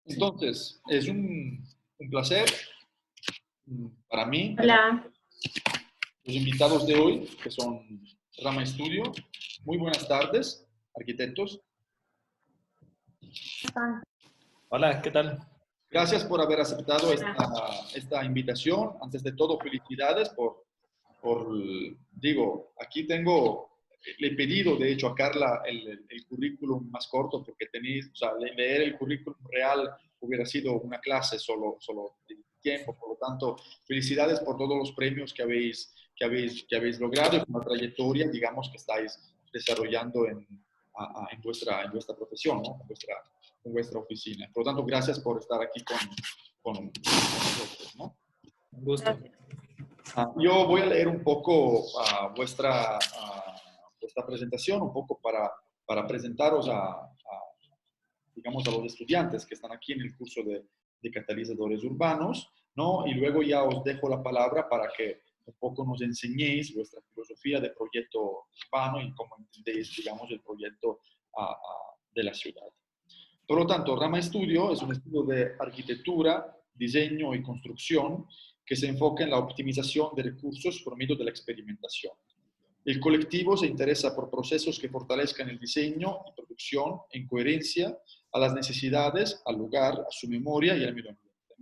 Entonces, es un placer para mí tener Hola. los invitados de hoy, que son Rama Estudio. Muy buenas tardes, arquitectos. Hola, ¿qué tal? Gracias por haber aceptado Hola. esta invitación. Antes de todo, felicidades digo, aquí le he pedido, de hecho, a Carla el currículum más corto porque tenéis, o sea, leer el currículum real hubiera sido una clase solo de tiempo. Por lo tanto, felicidades por todos los premios que habéis logrado y por la trayectoria, digamos, que estáis desarrollando en vuestra profesión, ¿no? En vuestra oficina. Por lo tanto, gracias por estar aquí con nosotros, ¿no? Un gusto. Yo voy a leer un poco vuestra presentación, un poco para presentaros digamos, a los estudiantes que están aquí en el curso de catalizadores urbanos, ¿no? Y luego ya os dejo la palabra para que un poco nos enseñéis vuestra filosofía de proyecto urbano y cómo entendéis, digamos, el proyecto de la ciudad. Por lo tanto, Rama Estudio es un estudio de arquitectura, diseño y construcción que se enfoca en la optimización de recursos por medio de la experimentación. El colectivo se interesa por procesos que fortalezcan el diseño y producción en coherencia a las necesidades, al lugar, a su memoria y al medio ambiente.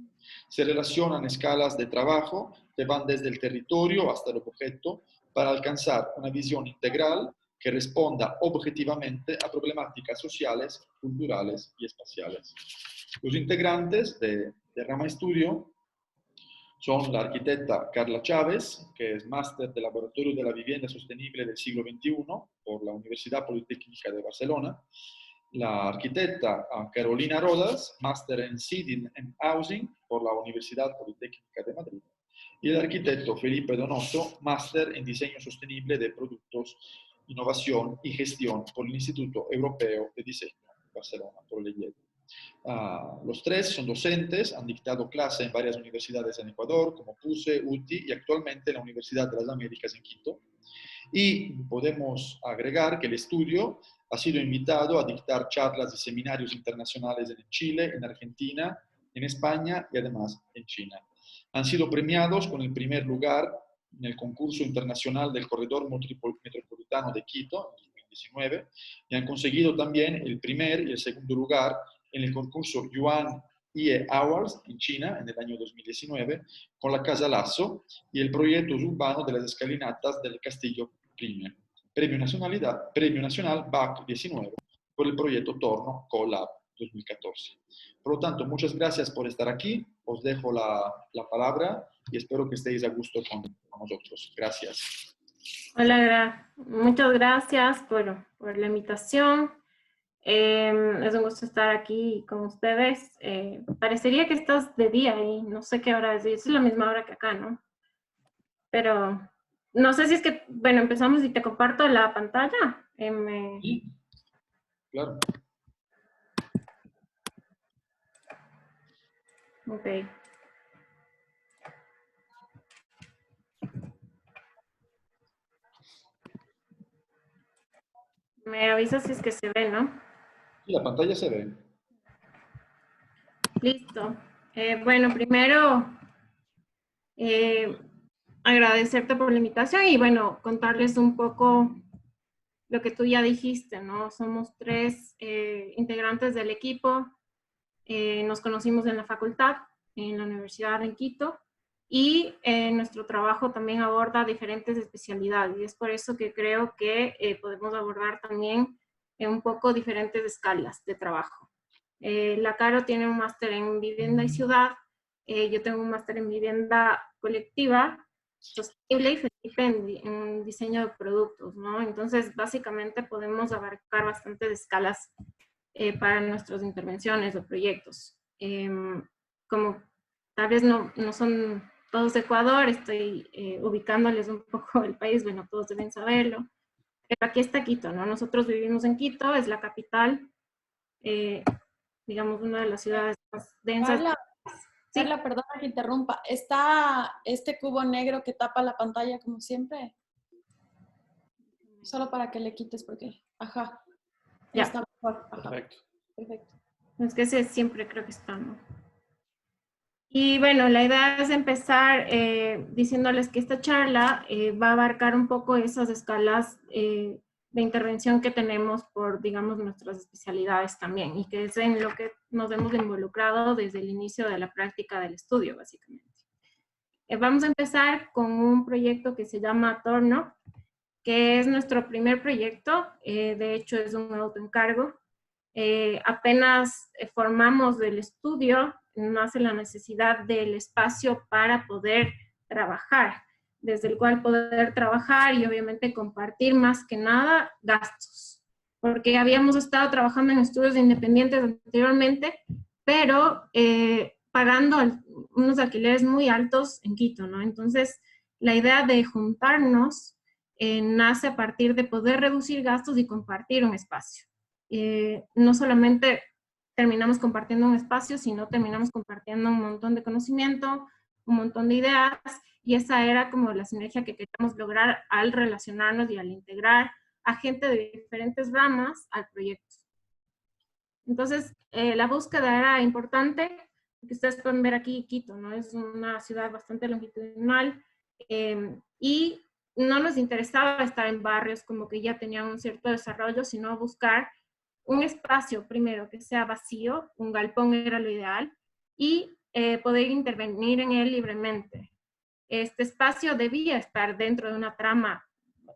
Se relacionan escalas de trabajo que van desde el territorio hasta el objeto para alcanzar una visión integral que responda objetivamente a problemáticas sociales, culturales y espaciales. Los integrantes de Rama Estudio son la arquitecta Carla Chávez, que es máster de Laboratorio de la Vivienda Sostenible del siglo XXI por la Universidad Politécnica de Barcelona, la arquitecta Carolina Rodas, máster en City and Housing por la Universidad Politécnica de Madrid, y el arquitecto Felipe Donoso, máster en Diseño Sostenible de Productos, Innovación y Gestión por el Instituto Europeo de Diseño de Barcelona, por el IED. Los tres son docentes, han dictado clase en varias universidades en Ecuador, como PUSE, UTI y actualmente en la Universidad de las Américas en Quito. Y podemos agregar que el estudio ha sido invitado a dictar charlas y seminarios internacionales en Chile, en Argentina, en España y además en China. Han sido premiados con el primer lugar en el concurso internacional del Corredor Metropolitano de Quito en 2019 y han conseguido también el primer y el segundo lugar en el concurso Yuan IE Awards en China en el año 2019 con la Casa Lasso y el proyecto urbano de las escalinatas del Castillo Premier. Premio Nacional BAC 19 por el proyecto Torno Collab 2014. Por lo tanto, muchas gracias por estar aquí. Os dejo la palabra y espero que estéis a gusto con nosotros. Gracias. Hola, muchas gracias por la invitación. Es un gusto estar aquí con ustedes. Parecería que estás de día y no sé qué hora es la misma hora que acá, ¿no? Pero no sé si es que, bueno, empezamos y te comparto la pantalla. Sí, claro. Ok. Me avisas si es que se ve, ¿no? Sí, la pantalla se ve. Listo. Bueno, primero agradecerte por la invitación y bueno, contarles un poco lo que tú ya dijiste, ¿no? Somos tres integrantes del equipo. Nos conocimos en la facultad, en la Universidad en Quito, y nuestro trabajo también aborda diferentes especialidades. Y es por eso que creo que podemos abordar también un poco diferentes escalas de trabajo. La Caro tiene un máster en vivienda y ciudad, yo tengo un máster en vivienda colectiva, sostenible y Felipe en diseño de productos, ¿no? Entonces, básicamente podemos abarcar bastantes escalas para nuestras intervenciones o proyectos. Como tal vez no son todos de Ecuador, estoy ubicándoles un poco el país, bueno, todos deben saberlo. Pero aquí está Quito, ¿no? Nosotros vivimos en Quito, es la capital, digamos, una de las ciudades más densas. Carla, Sí. Carla, perdona que interrumpa. ¿Está este cubo negro que tapa la pantalla como siempre? Solo para que le quites porque... Ajá. Ya. Está mejor. Ajá. Perfecto. Perfecto. Es que ese siempre creo que está, ¿no? Y bueno, la idea es empezar diciéndoles que esta charla va a abarcar un poco esas escalas de intervención que tenemos por, digamos, nuestras especialidades también, y que es en lo que nos hemos involucrado desde el inicio de la práctica del estudio, básicamente. Vamos a empezar con un proyecto que se llama Torno, que es nuestro primer proyecto, de hecho es un autoencargo. Apenas formamos del estudio, nace la necesidad del espacio para poder trabajar, desde el cual poder trabajar y obviamente compartir más que nada gastos, porque habíamos estado trabajando en estudios independientes anteriormente, pero pagando unos alquileres muy altos en Quito, ¿no? Entonces, la idea de juntarnos nace a partir de poder reducir gastos y compartir un espacio. No solamente terminamos compartiendo un espacio, sino terminamos compartiendo un montón de conocimiento, un montón de ideas, y esa era como la sinergia que queríamos lograr al relacionarnos y al integrar a gente de diferentes ramas al proyecto. Entonces, la búsqueda era importante, porque ustedes pueden ver aquí Quito, ¿no? Es una ciudad bastante longitudinal, y no nos interesaba estar en barrios como que ya tenían un cierto desarrollo, sino buscar un espacio primero que sea vacío, un galpón era lo ideal, y poder intervenir en él libremente. Este espacio debía estar dentro de una trama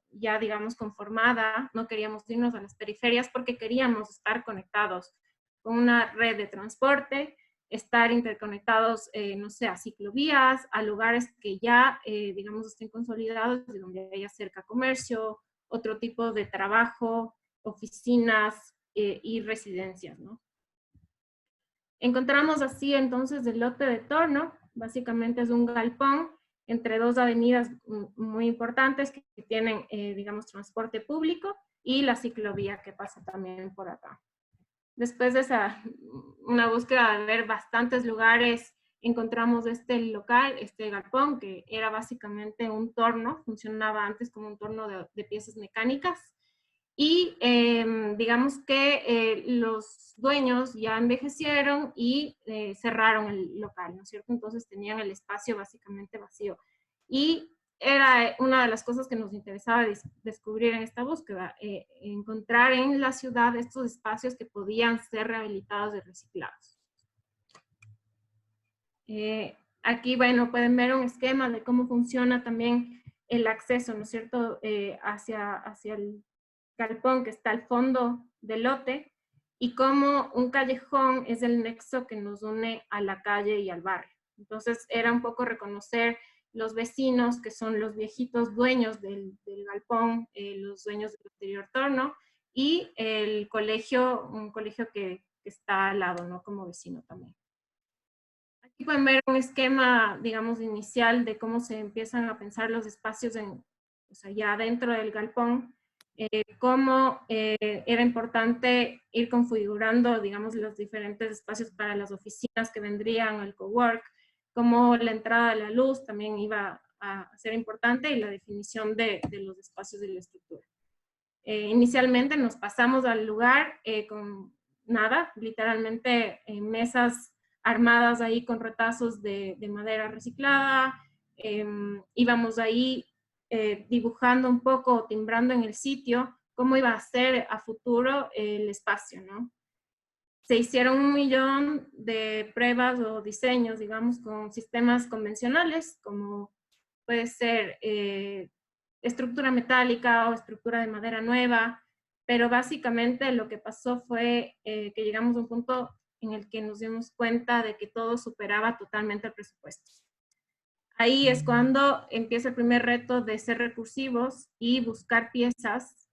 ya, digamos, conformada, no queríamos irnos a las periferias porque queríamos estar conectados con una red de transporte, estar interconectados, no sé, a ciclovías, a lugares que ya, digamos, estén consolidados, de donde haya cerca comercio, otro tipo de trabajo, oficinas y residencias, ¿no? Encontramos así entonces el lote de Torno, básicamente es un galpón entre dos avenidas muy importantes que tienen, digamos, transporte público y la ciclovía que pasa también por acá. Después de una búsqueda de ver bastantes lugares, encontramos este local, este galpón, que era básicamente un torno, funcionaba antes como un torno de piezas mecánicas. Y digamos que los dueños ya envejecieron y cerraron el local, ¿no es cierto? Entonces tenían el espacio básicamente vacío. Y era una de las cosas que nos interesaba descubrir en esta búsqueda, encontrar en la ciudad estos espacios que podían ser rehabilitados y reciclados. Aquí, bueno, pueden ver un esquema de cómo funciona también el acceso, ¿no es cierto?, hacia el galpón que está al fondo del lote, y cómo un callejón es el nexo que nos une a la calle y al barrio. Entonces era un poco reconocer los vecinos, que son los viejitos dueños del galpón, los dueños del anterior torno, y el colegio, un colegio que está al lado, ¿no?, como vecino también. Aquí pueden ver un esquema, digamos, inicial de cómo se empiezan a pensar los espacios o sea, ya dentro del galpón, cómo era importante ir configurando, digamos, los diferentes espacios para las oficinas que vendrían, el cowork, cómo la entrada de la luz también iba a ser importante, y la definición de los espacios de la estructura. Inicialmente nos pasamos al lugar con nada, literalmente mesas armadas ahí con retazos de madera reciclada, íbamos ahí dibujando un poco, timbrando en el sitio cómo iba a ser a futuro el espacio, ¿no? Se hicieron 1 millón de pruebas o diseños, digamos, con sistemas convencionales, como puede ser estructura metálica o estructura de madera nueva, pero básicamente lo que pasó fue que llegamos a un punto en el que nos dimos cuenta de que todo superaba totalmente el presupuesto. Ahí es cuando empieza el primer reto de ser recursivos y buscar piezas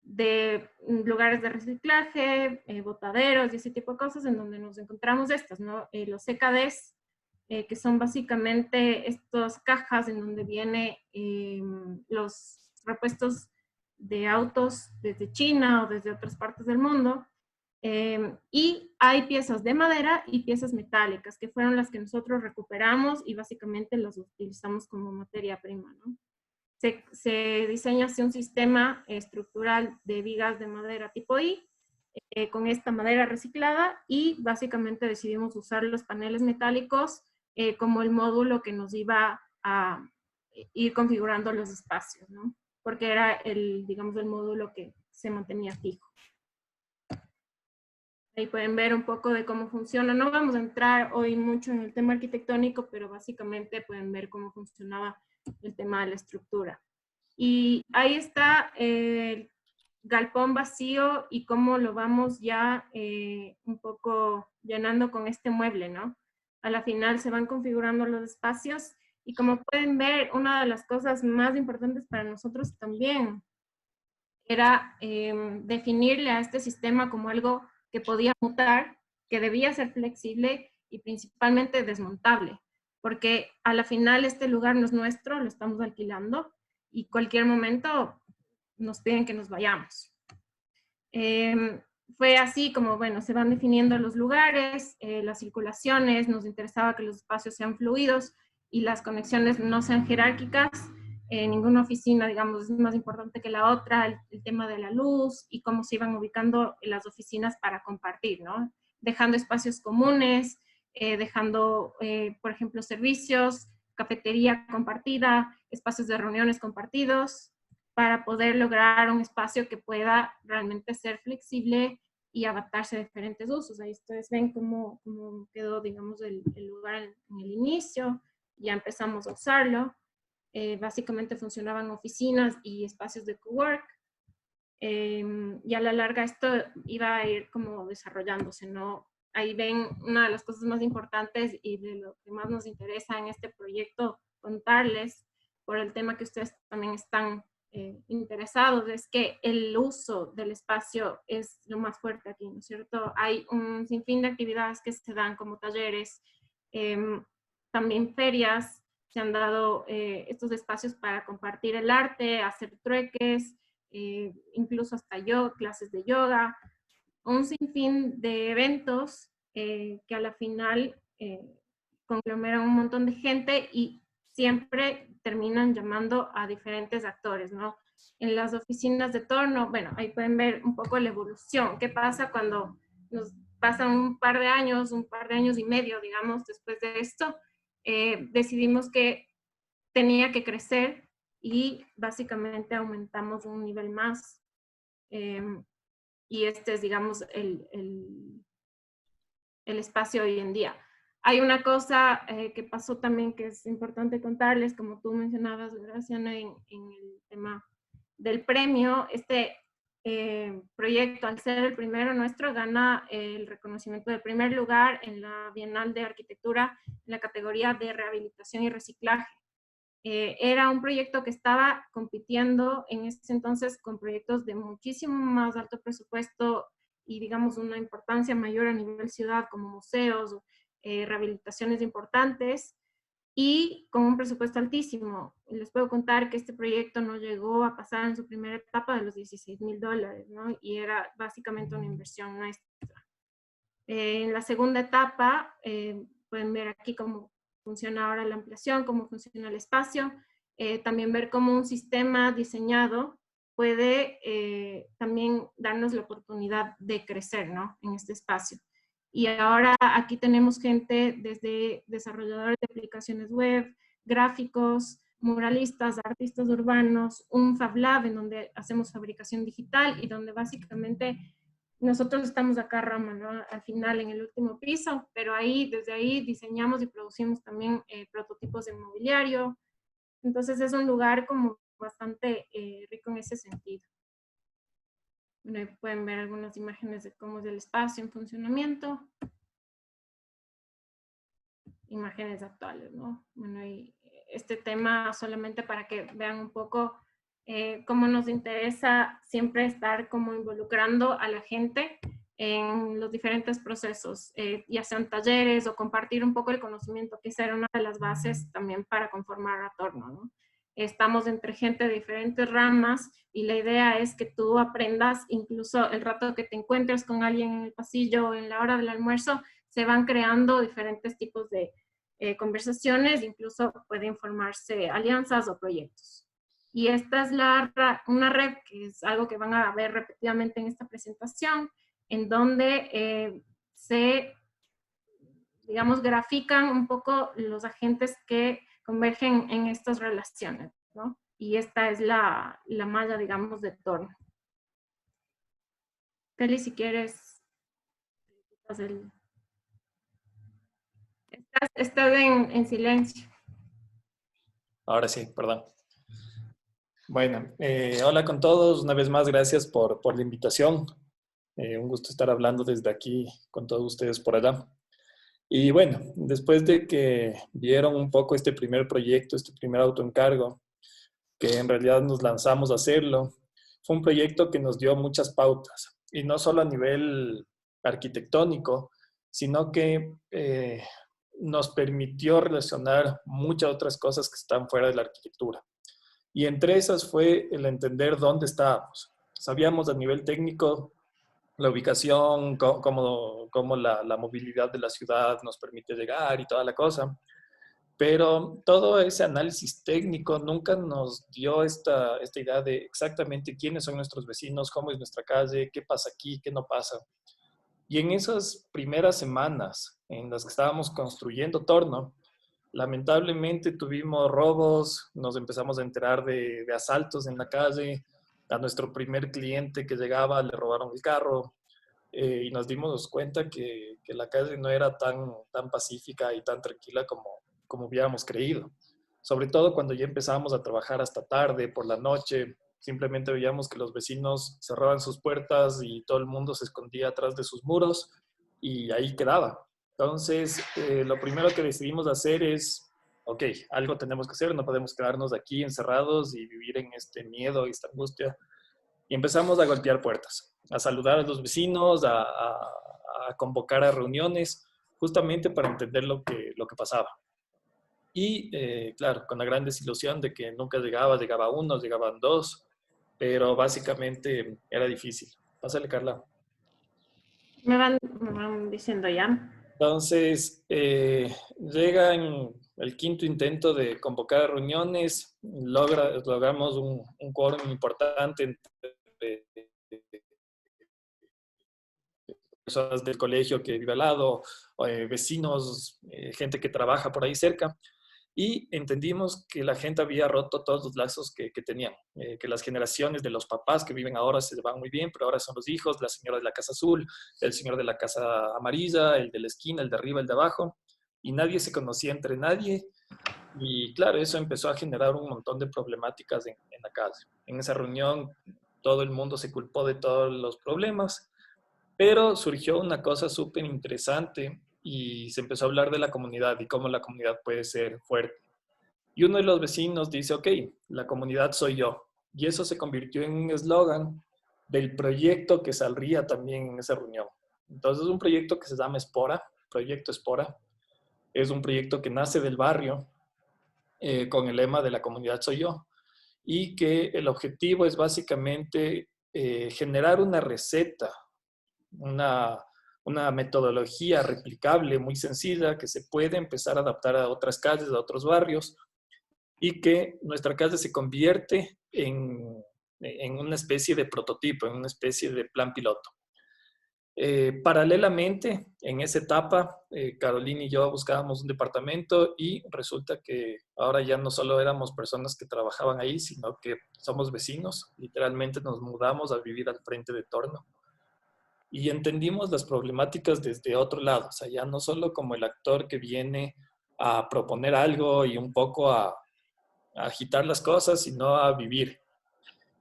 de lugares de reciclaje, botaderos y ese tipo de cosas, en donde nos encontramos estas, ¿no? Los CKDs, que son básicamente estas cajas en donde vienen los repuestos de autos desde China o desde otras partes del mundo. Y hay piezas de madera y piezas metálicas, que fueron las que nosotros recuperamos y básicamente las utilizamos como materia prima, ¿no? Se diseña así un sistema estructural de vigas de madera tipo I, con esta madera reciclada y básicamente decidimos usar los paneles metálicos como el módulo que nos iba a ir configurando los espacios, ¿no? Porque era el, digamos, el módulo que se mantenía fijo. Ahí pueden ver un poco de cómo funciona. No vamos a entrar hoy mucho en el tema arquitectónico, pero básicamente pueden ver cómo funcionaba el tema de la estructura. Y ahí está el galpón vacío y cómo lo vamos ya un poco llenando con este mueble, ¿no? A la final se van configurando los espacios y como pueden ver, una de las cosas más importantes para nosotros también era definirle a este sistema como algo que podía mutar, que debía ser flexible y principalmente desmontable, porque a la final este lugar no es nuestro, lo estamos alquilando y cualquier momento nos piden que nos vayamos. Fue así como, bueno, se van definiendo los lugares, las circulaciones, nos interesaba que los espacios sean fluidos y las conexiones no sean jerárquicas. Ninguna oficina, digamos, es más importante que la otra, el tema de la luz y cómo se iban ubicando las oficinas para compartir, ¿no? Dejando espacios comunes, dejando, por ejemplo, servicios, cafetería compartida, espacios de reuniones compartidos, para poder lograr un espacio que pueda realmente ser flexible y adaptarse a diferentes usos. Ahí ustedes ven cómo quedó, digamos, el lugar en el inicio, ya empezamos a usarlo. Básicamente funcionaban oficinas y espacios de cowork. Y a la larga esto iba a ir como desarrollándose, ¿no? Ahí ven una de las cosas más importantes y de lo que más nos interesa en este proyecto contarles, por el tema que ustedes también están interesados, es que el uso del espacio es lo más fuerte aquí, ¿no es cierto? Hay un sinfín de actividades que se dan como talleres, también ferias, se han dado estos espacios para compartir el arte, hacer trueques, incluso hasta clases de yoga, un sinfín de eventos que a la final conglomeran un montón de gente y siempre terminan llamando a diferentes actores, ¿no? En las oficinas de torno, bueno, ahí pueden ver un poco la evolución. ¿Qué pasa cuando nos pasan un par de años y medio, digamos, después de esto? Decidimos que tenía que crecer y básicamente aumentamos un nivel más. Y este es, digamos, el espacio hoy en día. Hay una cosa que pasó también que es importante contarles, como tú mencionabas, Graciano, en el tema del premio. Este proyecto, al ser el primero nuestro, gana el reconocimiento del primer lugar en la Bienal de Arquitectura en la categoría de rehabilitación y reciclaje. Era un proyecto que estaba compitiendo en ese entonces con proyectos de muchísimo más alto presupuesto y, digamos, una importancia mayor a nivel ciudad, como museos, rehabilitaciones importantes, y con un presupuesto altísimo. Les puedo contar que este proyecto no llegó a pasar en su primera etapa de los $16,000, ¿no? Y era básicamente una inversión nuestra. En la segunda etapa, pueden ver aquí cómo funciona ahora la ampliación, cómo funciona el espacio, también ver cómo un sistema diseñado puede también darnos la oportunidad de crecer, ¿no? En este espacio. Y ahora aquí tenemos gente desde desarrolladores de aplicaciones web, gráficos, muralistas, artistas urbanos, un Fab Lab en donde hacemos fabricación digital y donde básicamente nosotros estamos acá, Rama, ¿no? Al final en el último piso, pero ahí, desde ahí diseñamos y producimos también prototipos de mobiliario. Entonces es un lugar como bastante rico en ese sentido. Bueno, ahí pueden ver algunas imágenes de cómo es el espacio en funcionamiento. Imágenes actuales, ¿no? Bueno, y este tema solamente para que vean un poco cómo nos interesa siempre estar como involucrando a la gente en los diferentes procesos, ya sean talleres o compartir un poco el conocimiento, que esa era una de las bases también para conformar Atorno, ¿no? Estamos entre gente de diferentes ramas y la idea es que tú aprendas, incluso el rato que te encuentres con alguien en el pasillo, en la hora del almuerzo, se van creando diferentes tipos de conversaciones, incluso pueden formarse alianzas o proyectos. Y esta es una red que es algo que van a ver repetidamente en esta presentación, en donde se, digamos, grafican un poco los agentes que convergen en estas relaciones, ¿no? Y esta es la malla, digamos, de Torno. Feli, si quieres, estás en silencio. Ahora sí, perdón. Bueno, hola con todos. Una vez más, gracias por la invitación. Un gusto estar hablando desde aquí con todos ustedes por allá. Y bueno, después de que vieron un poco este primer proyecto, este primer autoencargo, que en realidad nos lanzamos a hacerlo, fue un proyecto que nos dio muchas pautas. Y no solo a nivel arquitectónico, sino que nos permitió relacionar muchas otras cosas que están fuera de la arquitectura. Y entre esas fue el entender dónde estábamos. Sabíamos a nivel técnico la ubicación, cómo la movilidad de la ciudad nos permite llegar y toda la cosa, pero todo ese análisis técnico nunca nos dio esta idea de exactamente quiénes son nuestros vecinos, cómo es nuestra calle, qué pasa aquí, qué no pasa. Y en esas primeras semanas en las que estábamos construyendo Torno, lamentablemente tuvimos robos, nos empezamos a enterar de asaltos en la calle, a nuestro primer cliente que llegaba le robaron el carro, y nos dimos cuenta que la calle no era tan pacífica y tan tranquila como hubiéramos creído. Sobre todo cuando ya empezábamos a trabajar hasta tarde, por la noche, simplemente veíamos que los vecinos cerraban sus puertas y todo el mundo se escondía atrás de sus muros y ahí quedaba. Entonces, lo primero que decidimos hacer es, ok, algo tenemos que hacer, no podemos quedarnos aquí encerrados y vivir en este miedo y esta angustia. Y empezamos a golpear puertas, a saludar a los vecinos, a convocar a reuniones, justamente para entender lo que pasaba. Y claro, con la gran desilusión de que nunca llegaba uno, llegaban dos, pero básicamente era difícil. Pásale, Carla. Me van diciendo ya. Entonces, llega en el quinto intento de convocar reuniones, logramos un quórum importante entre personas del colegio que vive al lado, vecinos, gente que trabaja por ahí cerca, y entendimos que la gente había roto todos los lazos que tenían, que las generaciones de los papás que viven ahora se van muy bien, pero ahora son los hijos, la señora de la casa azul, el señor de la casa amarilla, el de la esquina, el de arriba, el de abajo, y nadie se conocía entre nadie. Y claro, eso empezó a generar un montón de problemáticas en la calle. En esa reunión todo el mundo se culpó de todos los problemas, pero surgió una cosa súper interesante y se empezó a hablar de la comunidad y cómo la comunidad puede ser fuerte. Y uno de los vecinos dice, ok, la comunidad soy yo. Y eso se convirtió en un eslogan del proyecto que saldría también en esa reunión. Entonces, un proyecto que se llama Espora, Proyecto Espora. Es un proyecto que nace del barrio con el lema de la comunidad soy yo. Y que el objetivo es básicamente generar una receta, una, una metodología replicable, muy sencilla, que se puede empezar a adaptar a otras calles, a otros barrios, y que nuestra calle se convierte en una especie de prototipo, en una especie de plan piloto. Paralelamente, en esa etapa, Carolina y yo buscábamos un departamento y resulta que ahora ya no solo éramos personas que trabajaban ahí, sino que somos vecinos. Literalmente nos mudamos a vivir al frente de Torno. Y entendimos las problemáticas desde otro lado, o sea, ya no solo como el actor que viene a proponer algo y un poco a agitar las cosas, sino a vivir.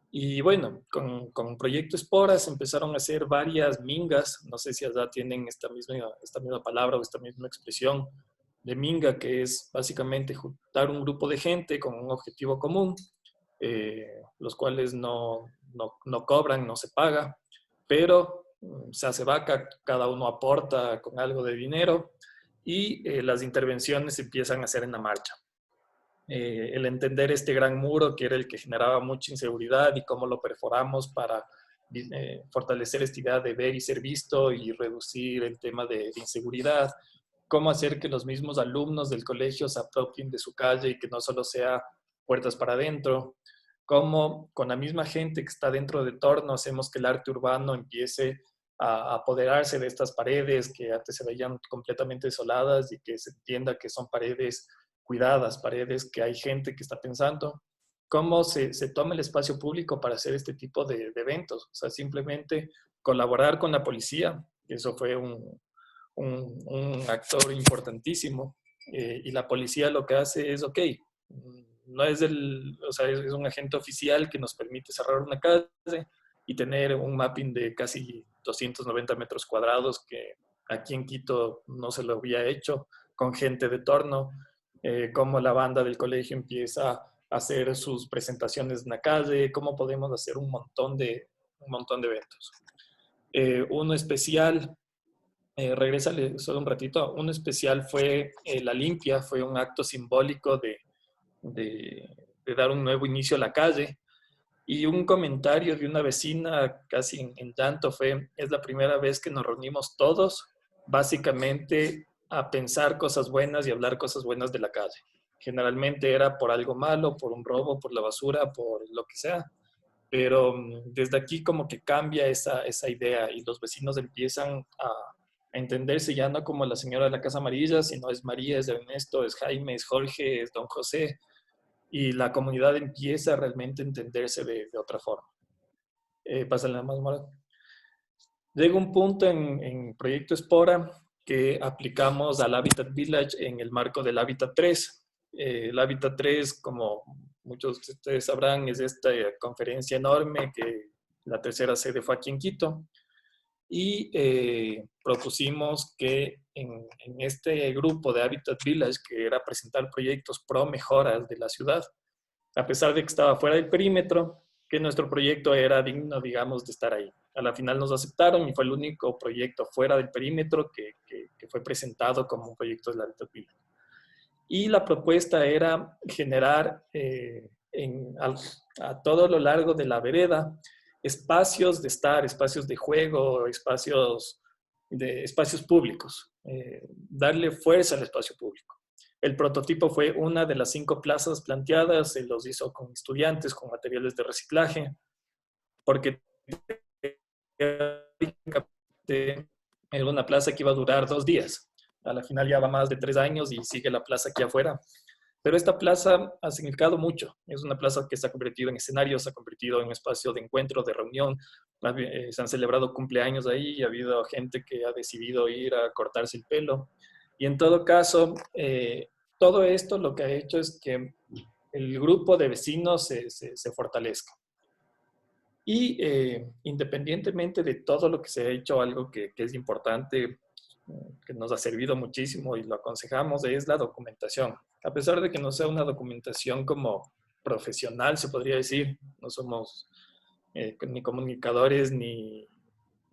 Y bueno, con Proyecto Esporas empezaron a hacer varias mingas, no sé si allá tienen esta misma palabra o esta misma expresión de minga, que es básicamente juntar un grupo de gente con un objetivo común, los cuales no cobran, no se paga, pero se hace vaca, cada uno aporta con algo de dinero y las intervenciones se empiezan a hacer en la marcha. El entender este gran muro que era el que generaba mucha inseguridad y cómo lo perforamos para fortalecer esta idea de ver y ser visto y reducir el tema de inseguridad, cómo hacer que los mismos alumnos del colegio se apropien de su calle y que no solo sea puertas para adentro, cómo con la misma gente que está dentro de Torno hacemos que el arte urbano empiece a apoderarse de estas paredes que antes se veían completamente desoladas y que se entienda que son paredes cuidadas, paredes que hay gente que está pensando. ¿Cómo se toma el espacio público para hacer este tipo de eventos? O sea, simplemente colaborar con la policía, eso fue un actor importantísimo, y la policía lo que hace es, ok, no es o sea, es un agente oficial que nos permite cerrar una calle y tener un mapping de casi 290 metros cuadrados que aquí en Quito no se lo había hecho, con gente de torno, cómo la banda del colegio empieza a hacer sus presentaciones en la calle, cómo podemos hacer un montón de eventos. Uno especial, regrésale solo un ratito, uno especial fue la limpia, fue un acto simbólico de dar un nuevo inicio a la calle. Y un comentario de una vecina casi en llanto fue, es la primera vez que nos reunimos todos, básicamente a pensar cosas buenas y hablar cosas buenas de la calle. Generalmente era por algo malo, por un robo, por la basura, por lo que sea. Pero desde aquí como que cambia esa idea y los vecinos empiezan a entenderse ya no como la señora de la Casa Amarilla, sino es María, es Ernesto, es Jaime, es Jorge, es Don José, y la comunidad empieza realmente a entenderse de otra forma. Pásale nada más, Mora. Llega un punto en Proyecto Espora que aplicamos al Habitat Village en el marco del Habitat 3. El Habitat 3, como muchos de ustedes sabrán, es esta conferencia enorme que la tercera sede fue aquí en Quito. Y propusimos que en este grupo de Habitat Village, que era presentar proyectos pro mejoras de la ciudad, a pesar de que estaba fuera del perímetro, que nuestro proyecto era digno, digamos, de estar ahí. A la final nos aceptaron y fue el único proyecto fuera del perímetro que fue presentado como un proyecto de la Habitat Village. Y la propuesta era generar a todo lo largo de la vereda espacios de estar, espacios de juego, espacios públicos, darle fuerza al espacio público. El prototipo fue una de las 5 plazas planteadas, se los hizo con estudiantes, con materiales de reciclaje, porque era una plaza que iba a durar 2 días. A la final ya va más de 3 años y sigue la plaza aquí afuera. Pero esta plaza ha significado mucho. Es una plaza que se ha convertido en escenario, se ha convertido en un espacio de encuentro, de reunión. Se han celebrado cumpleaños ahí y ha habido gente que ha decidido ir a cortarse el pelo. Y en todo caso, todo esto lo que ha hecho es que el grupo de vecinos se fortalezca. Y independientemente de todo lo que se ha hecho, algo que es importante, que nos ha servido muchísimo y lo aconsejamos, es la documentación. A pesar de que no sea una documentación como profesional, se podría decir, no somos ni comunicadores ni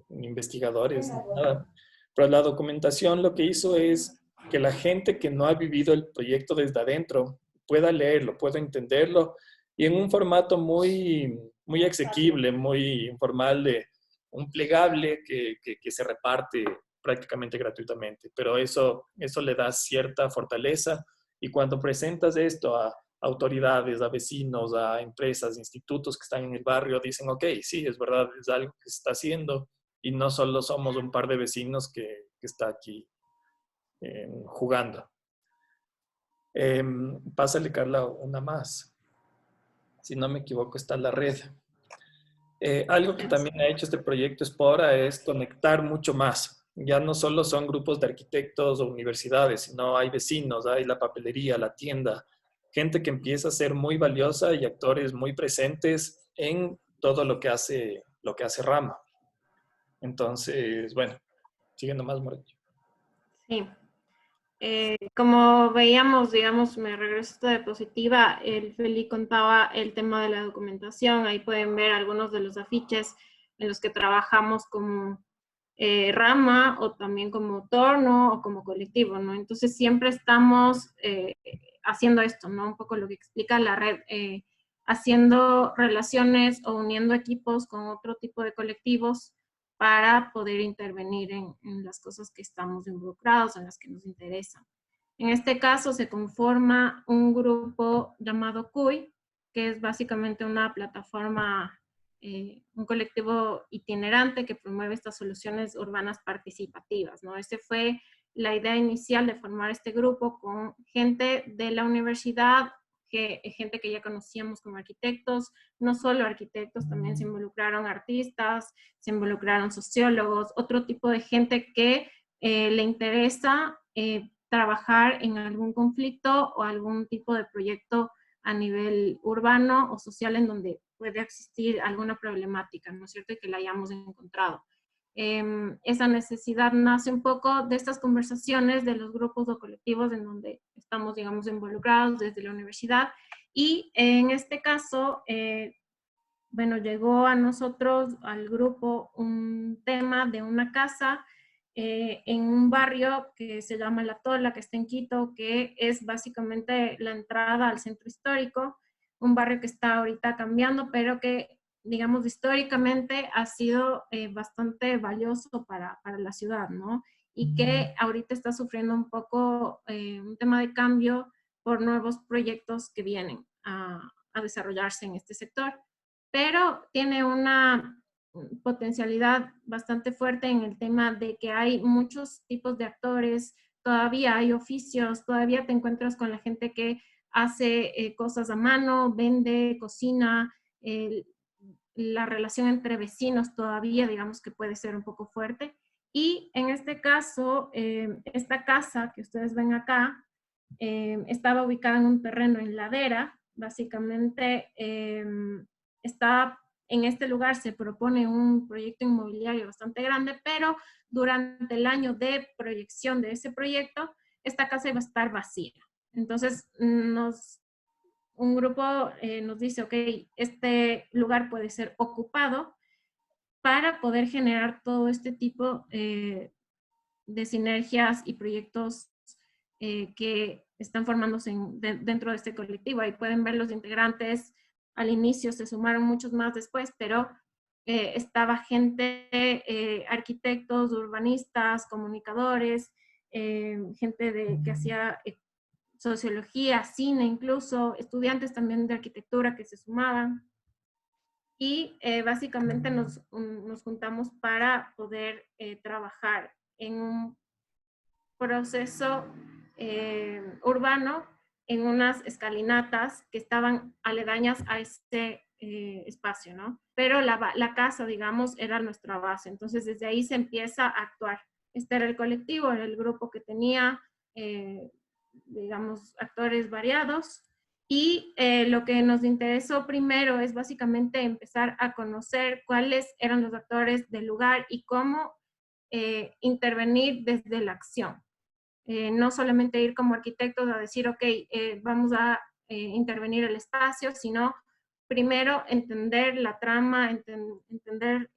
investigadores, ni nada. Pero la documentación lo que hizo es que la gente que no ha vivido el proyecto desde adentro pueda leerlo, pueda entenderlo y en un formato muy asequible, muy informal, de un plegable que se reparte prácticamente gratuitamente. Pero eso le da cierta fortaleza y cuando presentas esto a autoridades, a vecinos, a empresas, institutos que están en el barrio, dicen, ok, sí, es verdad, es algo que se está haciendo y no solo somos un par de vecinos que está aquí jugando. Pásale, Carla, una más. Si no me equivoco, está la red. Algo que también ha hecho este proyecto Espora es conectar mucho más. Ya no solo son grupos de arquitectos o universidades, sino hay vecinos, hay la papelería, la tienda, gente que empieza a ser muy valiosa y actores muy presentes en todo lo que hace Rama. Entonces, bueno, siguiendo más, Moretti. Sí. Como veíamos, digamos, me regreso a esta diapositiva, el Feli contaba el tema de la documentación, ahí pueden ver algunos de los afiches en los que trabajamos como rama o también como torno o como colectivo, ¿no? Entonces siempre estamos haciendo esto, ¿no? Un poco lo que explica la red, haciendo relaciones o uniendo equipos con otro tipo de colectivos para poder intervenir en las cosas que estamos involucrados, en las que nos interesan. En este caso se conforma un grupo llamado CUI, que es básicamente una plataforma un colectivo itinerante que promueve estas soluciones urbanas participativas, ¿no? Esa fue la idea inicial de formar este grupo con gente de la universidad, gente que ya conocíamos como arquitectos, no solo arquitectos, también se involucraron artistas, se involucraron sociólogos, otro tipo de gente que le interesa trabajar en algún conflicto o algún tipo de proyecto a nivel urbano o social en donde puede existir alguna problemática, ¿no es cierto? Y que la hayamos encontrado. Esa necesidad nace un poco de estas conversaciones de los grupos o colectivos en donde estamos, digamos, involucrados desde la universidad. Y en este caso, bueno, llegó a nosotros, al grupo, un tema de una casa en un barrio que se llama La Tola, que está en Quito, que es básicamente la entrada al centro histórico, un barrio que está ahorita cambiando, pero que, digamos, históricamente ha sido bastante valioso para la ciudad, ¿no? Y que ahorita está sufriendo un poco un tema de cambio por nuevos proyectos que vienen a desarrollarse en este sector, pero tiene una potencialidad bastante fuerte en el tema de que hay muchos tipos de actores, todavía hay oficios, todavía te encuentras con la gente que hace cosas a mano, vende, cocina, la relación entre vecinos todavía, digamos que puede ser un poco fuerte. Y en este caso, esta casa que ustedes ven acá, estaba ubicada en un terreno en ladera, básicamente está en este lugar se propone un proyecto inmobiliario bastante grande, pero durante el año de proyección de ese proyecto, esta casa iba a estar vacía. Entonces, un grupo nos dice, ok, este lugar puede ser ocupado para poder generar todo este tipo de sinergias y proyectos que están formándose dentro de este colectivo. Ahí pueden ver los integrantes. Al inicio se sumaron muchos más después, pero estaba gente, arquitectos, urbanistas, comunicadores, gente que hacía sociología, cine incluso, estudiantes también de arquitectura que se sumaban. Y básicamente nos juntamos para poder trabajar en un proceso urbano en unas escalinatas que estaban aledañas a este espacio, ¿no? Pero la casa, digamos, era nuestra base. Entonces, desde ahí se empieza a actuar. Este era el colectivo, era el grupo que tenía, digamos, actores variados. Y lo que nos interesó primero es básicamente empezar a conocer cuáles eran los actores del lugar y cómo intervenir desde la acción. No solamente ir como arquitectos a decir, ok, vamos a intervenir el espacio, sino primero entender la trama, entender,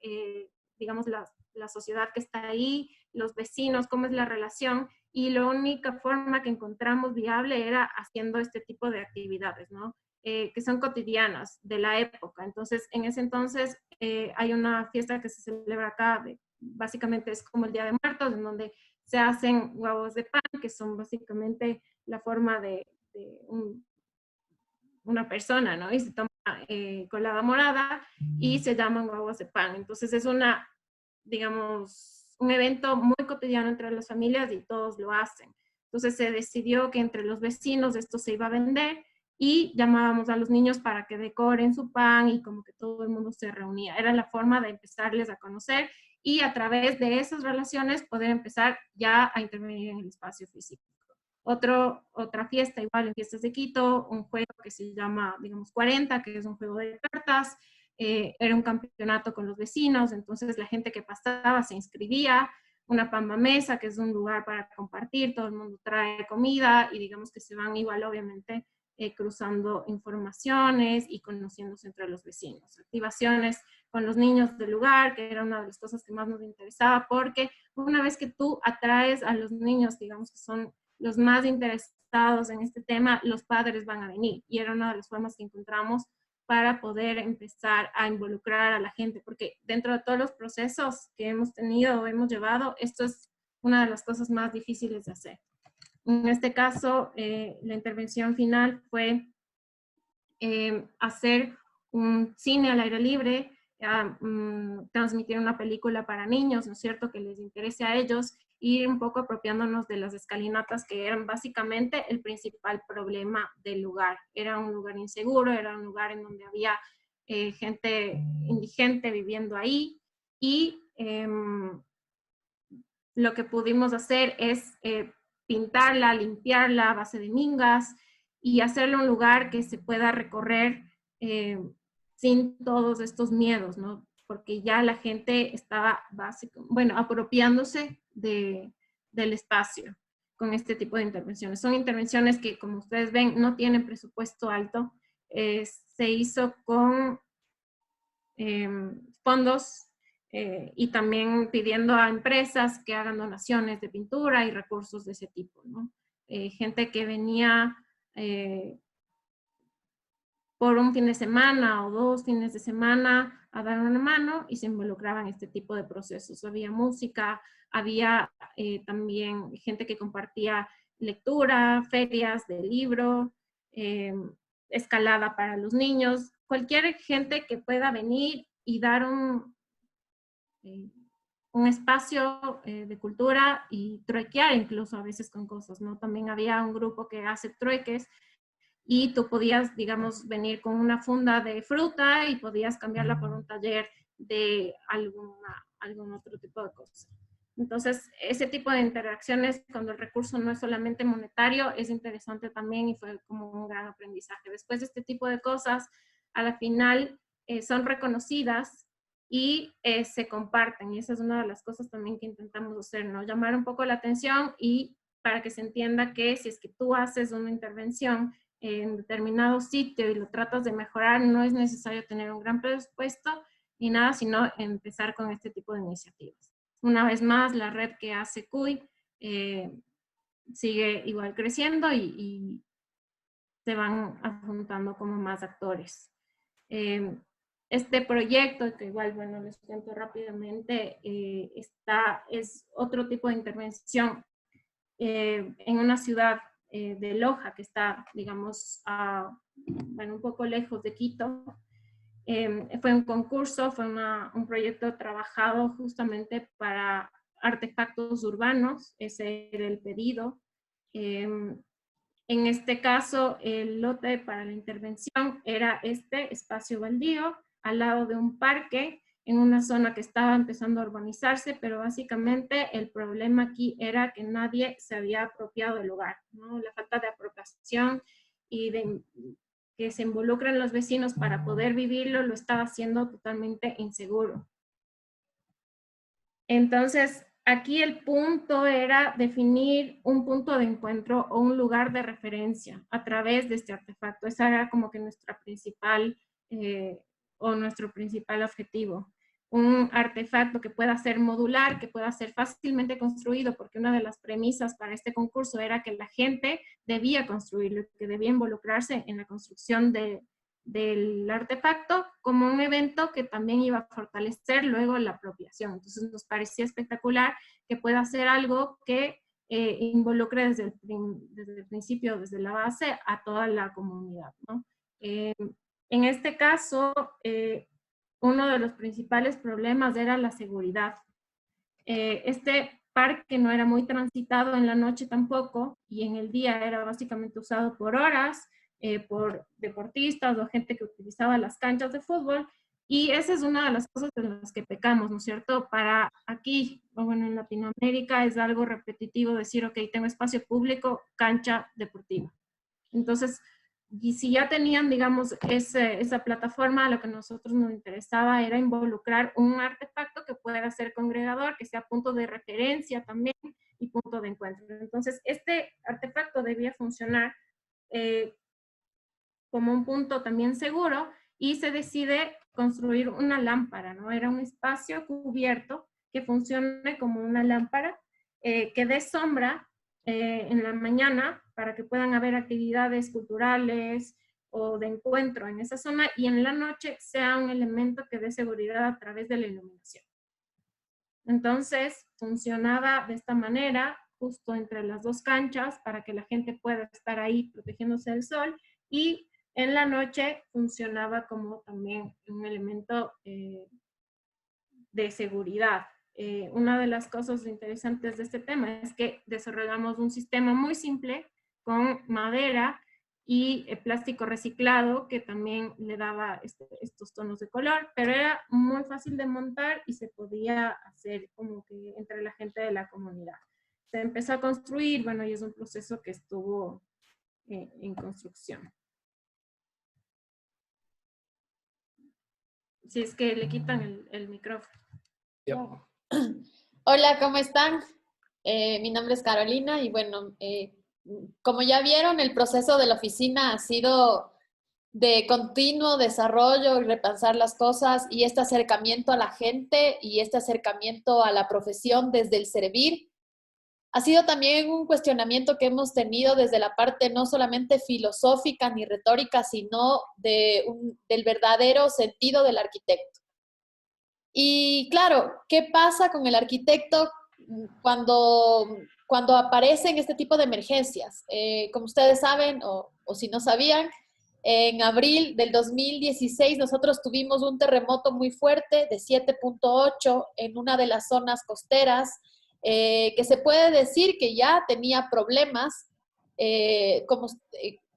digamos, la sociedad que está ahí, los vecinos, cómo es la relación, y la única forma que encontramos viable era haciendo este tipo de actividades, ¿no? Que son cotidianas de la época. Entonces, en ese entonces hay una fiesta que se celebra acá, básicamente es como el Día de Muertos, en donde se hacen huevos de pan, que son básicamente la forma de una persona, ¿no? Y se toma colada morada y se llaman huevos de pan. Entonces es una, digamos, un evento muy cotidiano entre las familias y todos lo hacen. Entonces se decidió que entre los vecinos esto se iba a vender y llamábamos a los niños para que decoren su pan y como que todo el mundo se reunía. Era la forma de empezarles a conocer y a través de esas relaciones poder empezar ya a intervenir en el espacio físico. Otra fiesta, igual en Fiestas de Quito, un juego que se llama, digamos, 40, que es un juego de cartas. Era un campeonato con los vecinos, entonces la gente que pasaba se inscribía. Una pamba mesa, que es un lugar para compartir, todo el mundo trae comida y digamos que se van igual, obviamente, cruzando informaciones y conociéndose entre los vecinos. Activaciones con los niños del lugar, que era una de las cosas que más nos interesaba, porque una vez que tú atraes a los niños, digamos que son los más interesados en este tema, los padres van a venir. Y era una de las formas que encontramos para poder empezar a involucrar a la gente, porque dentro de todos los procesos que hemos tenido o hemos llevado, esto es una de las cosas más difíciles de hacer. En este caso, la intervención final fue hacer un cine al aire libre transmitir una película para niños, ¿no es cierto?, que les interese a ellos, ir un poco apropiándonos de las escalinatas que eran básicamente el principal problema del lugar. Era un lugar inseguro, era un lugar en donde había gente indigente viviendo ahí, y lo que pudimos hacer es pintarla, limpiarla a base de mingas y hacerlo un lugar que se pueda recorrer sin todos estos miedos, ¿no? Porque ya la gente estaba apropiándose del espacio con este tipo de intervenciones. Son intervenciones que, como ustedes ven, no tienen presupuesto alto. Se hizo con fondos y también pidiendo a empresas que hagan donaciones de pintura y recursos de ese tipo, ¿no? Gente que venía por un fin de semana o 2 fines de semana a dar una mano y se involucraban en este tipo de procesos. Había música, había también gente que compartía lectura, ferias de libro, escalada para los niños, cualquier gente que pueda venir y dar un espacio de cultura y truequear incluso a veces con cosas, ¿no? También había un grupo que hace trueques y tú podías, digamos, venir con una funda de fruta y podías cambiarla por un taller de algún otro tipo de cosas. Entonces, ese tipo de interacciones, cuando el recurso no es solamente monetario, es interesante también y fue como un gran aprendizaje. Después de este tipo de cosas, a la final son reconocidas y se comparten. Y esa es una de las cosas también que intentamos hacer, ¿no? Llamar un poco la atención y para que se entienda que si es que tú haces una intervención en determinado sitio y lo tratas de mejorar, no es necesario tener un gran presupuesto ni nada, sino empezar con este tipo de iniciativas. Una vez más, la red que hace CUY sigue igual creciendo y se van adjuntando como más actores. Este proyecto, que igual, bueno, les cuento rápidamente, es otro tipo de intervención en una ciudad de Loja, que está, digamos, un poco lejos de Quito. Fue un concurso, fue un proyecto trabajado justamente para artefactos urbanos, ese era el pedido. En este caso, el lote para la intervención era este espacio baldío al lado de un parque en una zona que estaba empezando a urbanizarse, pero básicamente el problema aquí era que nadie se había apropiado del lugar, ¿no? La falta de apropiación y de que se involucren los vecinos para poder vivirlo lo estaba haciendo totalmente inseguro. Entonces, aquí el punto era definir un punto de encuentro o un lugar de referencia a través de este artefacto. Ese era como que nuestro principal objetivo. Un artefacto que pueda ser modular, que pueda ser fácilmente construido, porque una de las premisas para este concurso era que la gente debía construirlo, que debía involucrarse en la construcción del artefacto como un evento que también iba a fortalecer luego la apropiación. Entonces nos parecía espectacular que pueda ser algo que involucre desde el principio, desde la base, a toda la comunidad, ¿no? En este caso, uno de los principales problemas era la seguridad. Este parque no era muy transitado en la noche tampoco, y en el día era básicamente usado por horas, por deportistas o gente que utilizaba las canchas de fútbol, y esa es una de las cosas en las que pecamos, ¿no es cierto? Para aquí, bueno, en Latinoamérica es algo repetitivo decir, ok, tengo espacio público, cancha deportiva. Entonces, y si ya tenían, digamos, esa plataforma, lo que a nosotros nos interesaba era involucrar un artefacto que pueda ser congregador, que sea punto de referencia también y punto de encuentro. Entonces, este artefacto debía funcionar como un punto también seguro y se decide construir una lámpara, ¿no? Era un espacio cubierto que funcione como una lámpara, que dé sombra en la mañana para que puedan haber actividades culturales o de encuentro en esa zona y en la noche sea un elemento que dé seguridad a través de la iluminación. Entonces funcionaba de esta manera, justo entre las dos canchas para que la gente pueda estar ahí protegiéndose del sol y en la noche funcionaba como también un elemento de seguridad. Una de las cosas interesantes de este tema es que desarrollamos un sistema muy simple con madera y plástico reciclado que también le daba estos tonos de color, pero era muy fácil de montar y se podía hacer como que entre la gente de la comunidad. Se empezó a construir, bueno, y es un proceso que estuvo en construcción. Si es que le quitan el micrófono. Yep. Hola, ¿cómo están? Mi nombre es Carolina y bueno, como ya vieron, el proceso de la oficina ha sido de continuo desarrollo y repensar las cosas y este acercamiento a la gente y este acercamiento a la profesión desde el servir. Ha sido también un cuestionamiento que hemos tenido desde la parte no solamente filosófica ni retórica, sino del verdadero sentido del arquitecto. Y claro, ¿qué pasa con el arquitecto cuando aparecen este tipo de emergencias? Como ustedes saben, o si no sabían, en abril del 2016 nosotros tuvimos un terremoto muy fuerte de 7.8 en una de las zonas costeras, que se puede decir que ya tenía problemas,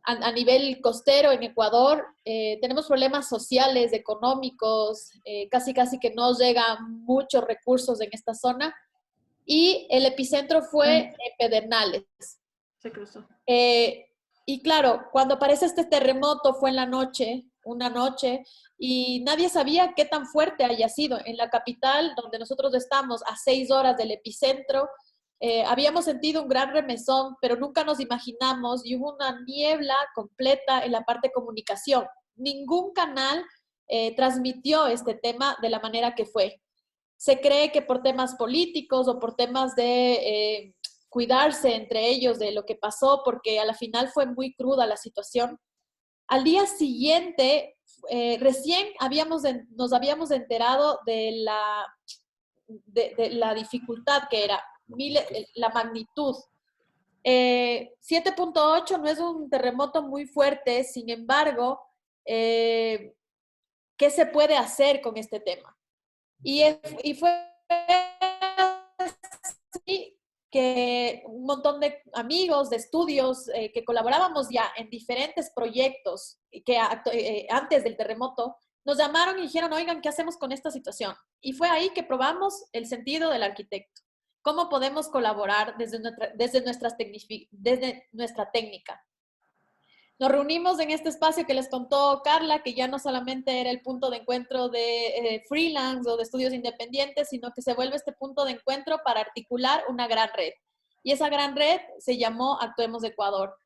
a nivel costero en Ecuador. Tenemos problemas sociales, económicos, casi que no llegan muchos recursos en esta zona. Y el epicentro fue en Pedernales. Se cruzó. Y claro, cuando aparece este terremoto fue en la noche, una noche, y nadie sabía qué tan fuerte haya sido. En la capital, donde nosotros estamos, a 6 horas del epicentro, habíamos sentido un gran remesón, pero nunca nos imaginamos, y hubo una niebla completa en la parte de comunicación. Ningún canal transmitió este tema de la manera que fue. Se cree que por temas políticos o por temas de cuidarse entre ellos de lo que pasó, porque a la final fue muy cruda la situación. Al día siguiente, recién nos habíamos enterado de la dificultad que era, la magnitud. 7.8 no es un terremoto muy fuerte, sin embargo, ¿qué se puede hacer con este tema? Y fue así que un montón de amigos de estudios que colaborábamos ya en diferentes proyectos que antes del terremoto, nos llamaron y dijeron, oigan, ¿qué hacemos con esta situación? Y fue ahí que probamos el sentido del arquitecto. ¿Cómo podemos colaborar desde nuestra técnica? Nos reunimos en este espacio que les contó Carla, que ya no solamente era el punto de encuentro de freelance o de estudios independientes, sino que se vuelve este punto de encuentro para articular una gran red. Y esa gran red se llamó Actuemos Ecuador.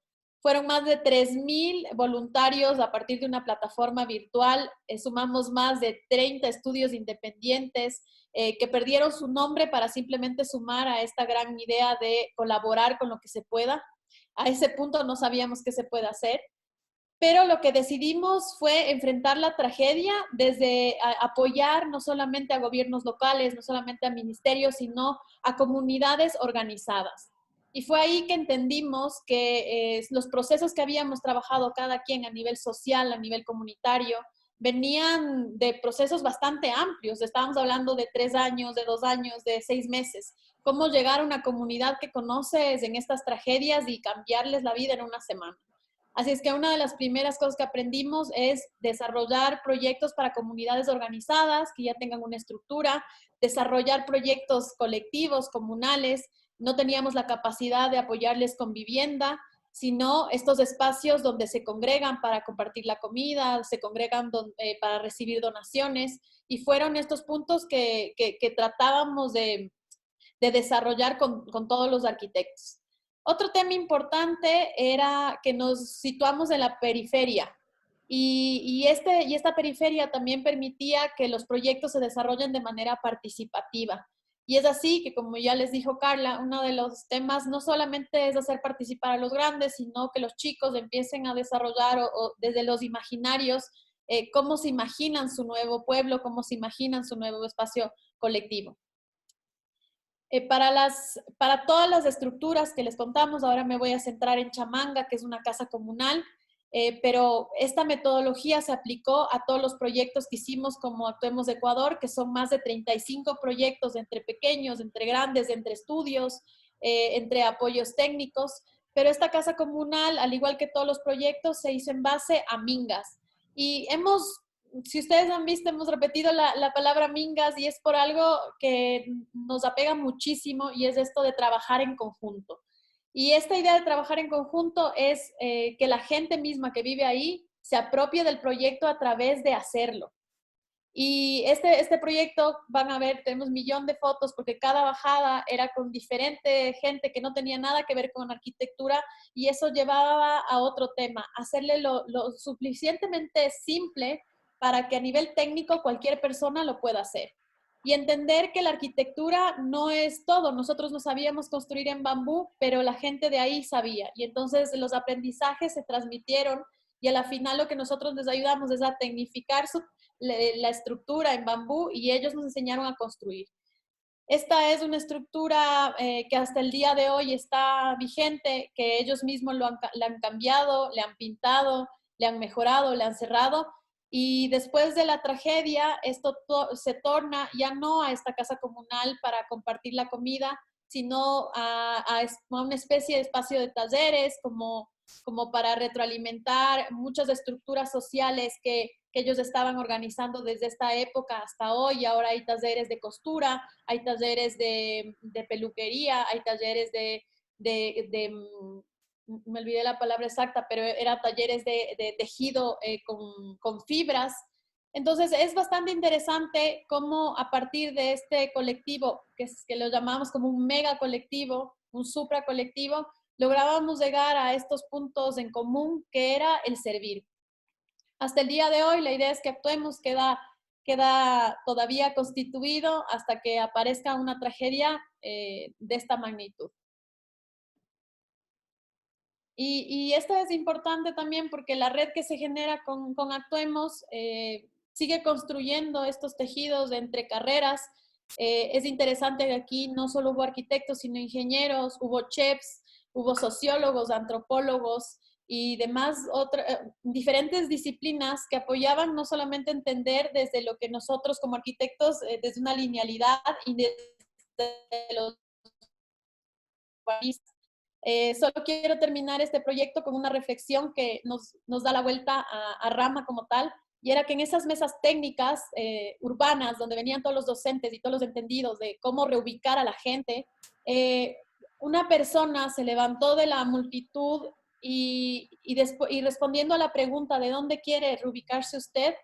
Fueron más de 3,000 voluntarios a partir de una plataforma virtual. Sumamos más de 30 estudios independientes que perdieron su nombre para simplemente sumar a esta gran idea de colaborar con lo que se pueda. A ese punto no sabíamos qué se puede hacer, pero lo que decidimos fue enfrentar la tragedia desde apoyar no solamente a gobiernos locales, no solamente a ministerios, sino a comunidades organizadas. Y fue ahí que entendimos que los procesos que habíamos trabajado cada quien a nivel social, a nivel comunitario, venían de procesos bastante amplios. Estábamos hablando de 3 años, de 2 años, de 6 meses. Cómo llegar a una comunidad que conoces en estas tragedias y cambiarles la vida en una semana. Así es que una de las primeras cosas que aprendimos es desarrollar proyectos para comunidades organizadas que ya tengan una estructura, desarrollar proyectos colectivos, comunales. No teníamos la capacidad de apoyarles con vivienda, sino estos espacios donde se congregan para compartir la comida, se congregan para recibir donaciones, y fueron estos puntos que tratábamos de desarrollar con todos los arquitectos. Otro tema importante era que nos situamos en la periferia, y esta periferia también permitía que los proyectos se desarrollen de manera participativa. Y es así que, como ya les dijo Carla, uno de los temas no solamente es hacer participar a los grandes, sino que los chicos empiecen a desarrollar o desde los imaginarios cómo se imaginan su nuevo pueblo, cómo se imaginan su nuevo espacio colectivo. Para todas las estructuras que les contamos, ahora me voy a centrar en Chamanga, que es una casa comunal. pero esta metodología se aplicó a todos los proyectos que hicimos como Actuemos Ecuador, que son más de 35 proyectos entre pequeños, entre grandes, entre estudios, entre apoyos técnicos, pero esta casa comunal, al igual que todos los proyectos, se hizo en base a Mingas. Y si ustedes han visto, hemos repetido la palabra Mingas y es por algo que nos apega muchísimo y es esto de trabajar en conjunto. Y esta idea de trabajar en conjunto es que la gente misma que vive ahí se apropie del proyecto a través de hacerlo. Y este proyecto, van a ver, tenemos 1.000.000 de fotos porque cada bajada era con diferente gente que no tenía nada que ver con arquitectura y eso llevaba a otro tema, hacerle lo suficientemente simple para que a nivel técnico cualquier persona lo pueda hacer. Y entender que la arquitectura no es todo. Nosotros no sabíamos construir en bambú, pero la gente de ahí sabía. Y entonces los aprendizajes se transmitieron y a la final lo que nosotros les ayudamos es a tecnificar la estructura en bambú y ellos nos enseñaron a construir. Esta es una estructura que hasta el día de hoy está vigente, que ellos mismos la han cambiado, le han pintado, le han mejorado, le han cerrado. Y después de la tragedia, esto se torna ya no a esta casa comunal para compartir la comida, sino a una especie de espacio de talleres, como para retroalimentar muchas estructuras sociales que ellos estaban organizando desde esta época hasta hoy. Ahora hay talleres de costura, hay talleres de peluquería, hay talleres me olvidé la palabra exacta, pero eran talleres de tejido con fibras. Entonces es bastante interesante cómo a partir de este colectivo, que lo llamamos como un mega colectivo, un supra colectivo, lográbamos llegar a estos puntos en común que era el servir. Hasta el día de hoy la idea es que Actuemos queda todavía constituido hasta que aparezca una tragedia de esta magnitud. Y esto es importante también porque la red que se genera con Actuemos sigue construyendo estos tejidos entre carreras. Es interesante que aquí no solo hubo arquitectos, sino ingenieros, hubo chefs, hubo sociólogos, antropólogos y demás diferentes disciplinas que apoyaban no solamente entender desde lo que nosotros como arquitectos, desde una linealidad y desde los urbanistas. Solo quiero terminar este proyecto con una reflexión que nos da la vuelta a Rama como tal, y era que en esas mesas técnicas urbanas, donde venían todos los docentes y todos los entendidos de cómo reubicar a la gente, una persona se levantó de la multitud y respondiendo a la pregunta de dónde quiere reubicarse usted,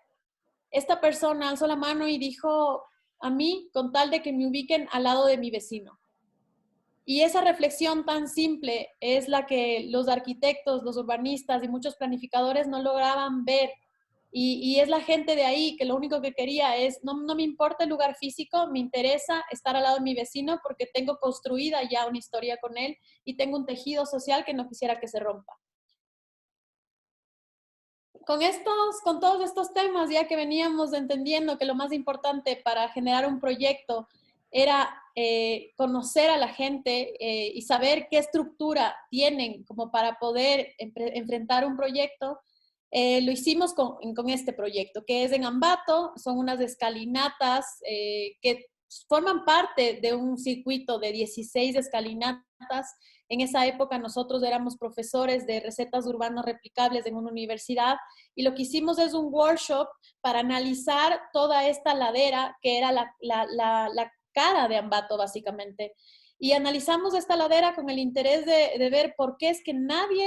esta persona alzó la mano y dijo, a mí, con tal de que me ubiquen al lado de mi vecino. Y esa reflexión tan simple es la que los arquitectos, los urbanistas y muchos planificadores no lograban ver. Y es la gente de ahí que lo único que quería es, no me importa el lugar físico, me interesa estar al lado de mi vecino porque tengo construida ya una historia con él y tengo un tejido social que no quisiera que se rompa. Con todos estos temas, ya que veníamos entendiendo que lo más importante para generar un proyecto era conocer a la gente y saber qué estructura tienen como para poder enfrentar un proyecto, lo hicimos con este proyecto, que es en Ambato. Son unas escalinatas que forman parte de un circuito de 16 escalinatas. En esa época nosotros éramos profesores de recetas urbanas replicables en una universidad y lo que hicimos es un workshop para analizar toda esta ladera que era la cara de Ambato básicamente. Y analizamos esta ladera con el interés de ver por qué es que nadie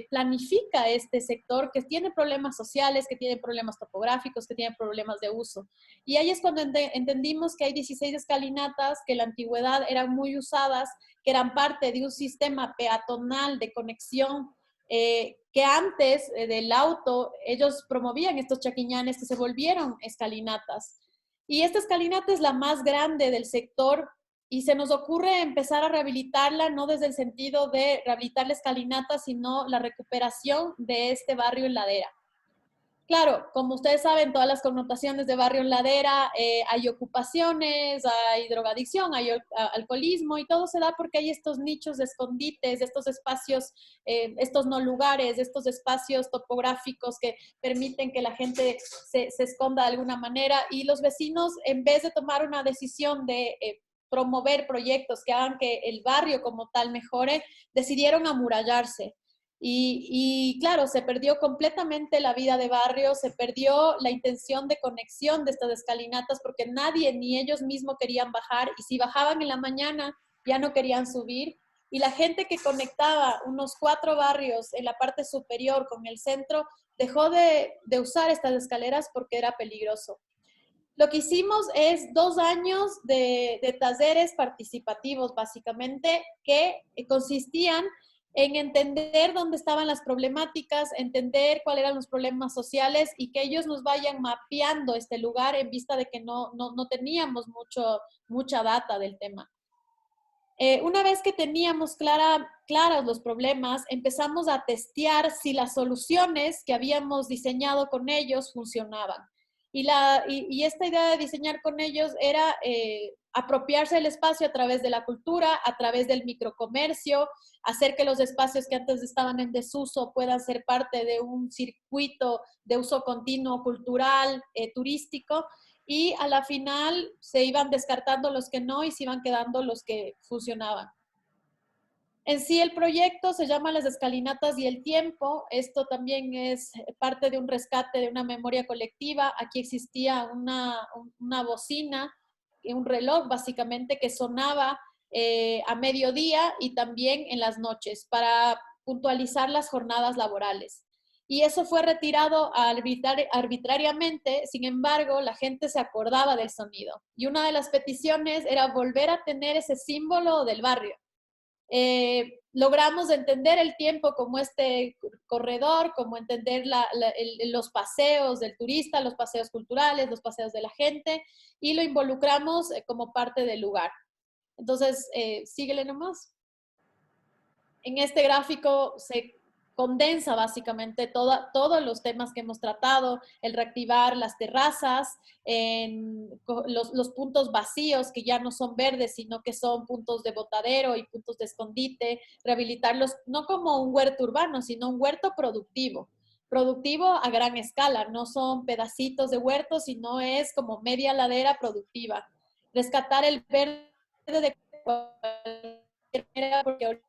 planifica este sector que tiene problemas sociales, que tiene problemas topográficos, que tiene problemas de uso. Y ahí es cuando entendimos que hay 16 escalinatas que en la antigüedad eran muy usadas, que eran parte de un sistema peatonal de conexión que antes del auto ellos promovían estos chaquiñanes que se volvieron escalinatas. Y esta escalinata es la más grande del sector y se nos ocurre empezar a rehabilitarla, no desde el sentido de rehabilitar la escalinata, sino la recuperación de este barrio en ladera. Claro, como ustedes saben, todas las connotaciones de barrio en ladera, hay ocupaciones, hay drogadicción, hay alcoholismo, y todo se da porque hay estos nichos de escondites, estos espacios, estos no lugares, estos espacios topográficos que permiten que la gente se esconda de alguna manera, y los vecinos, en vez de tomar una decisión de promover proyectos que hagan que el barrio como tal mejore, decidieron amurallarse. Y claro, se perdió completamente la vida de barrio, se perdió la intención de conexión de estas escalinatas porque nadie ni ellos mismos querían bajar, y si bajaban en la mañana ya no querían subir. Y la gente que conectaba unos 4 barrios en la parte superior con el centro dejó de usar estas escaleras porque era peligroso. Lo que hicimos es 2 años de talleres participativos, básicamente, que consistían en entender dónde estaban las problemáticas, entender cuáles eran los problemas sociales, y que ellos nos vayan mapeando este lugar en vista de que no teníamos mucha data del tema. Una vez que teníamos claros los problemas, empezamos a testear si las soluciones que habíamos diseñado con ellos funcionaban. Y esta idea de diseñar con ellos era apropiarse del espacio a través de la cultura, a través del microcomercio, hacer que los espacios que antes estaban en desuso puedan ser parte de un circuito de uso continuo cultural, turístico, y a la final se iban descartando los que no y se iban quedando los que funcionaban. En sí, el proyecto se llama Las Escalinatas y el Tiempo. Esto también es parte de un rescate de una memoria colectiva. Aquí existía una bocina, un reloj básicamente, que sonaba a mediodía y también en las noches para puntualizar las jornadas laborales. Y eso fue retirado arbitrariamente. Sin embargo, la gente se acordaba del sonido. Y una de las peticiones era volver a tener ese símbolo del barrio. Logramos entender el tiempo como este corredor, como entender los paseos del turista, los paseos culturales, los paseos de la gente, y lo involucramos como parte del lugar. Entonces, síguele nomás. En este gráfico se condensa básicamente todos los temas que hemos tratado: el reactivar las terrazas, los puntos vacíos que ya no son verdes, sino que son puntos de botadero y puntos de escondite, rehabilitarlos no como un huerto urbano, sino un huerto productivo a gran escala. No son pedacitos de huerto, sino es como media ladera productiva. Rescatar el verde de cualquier manera, porque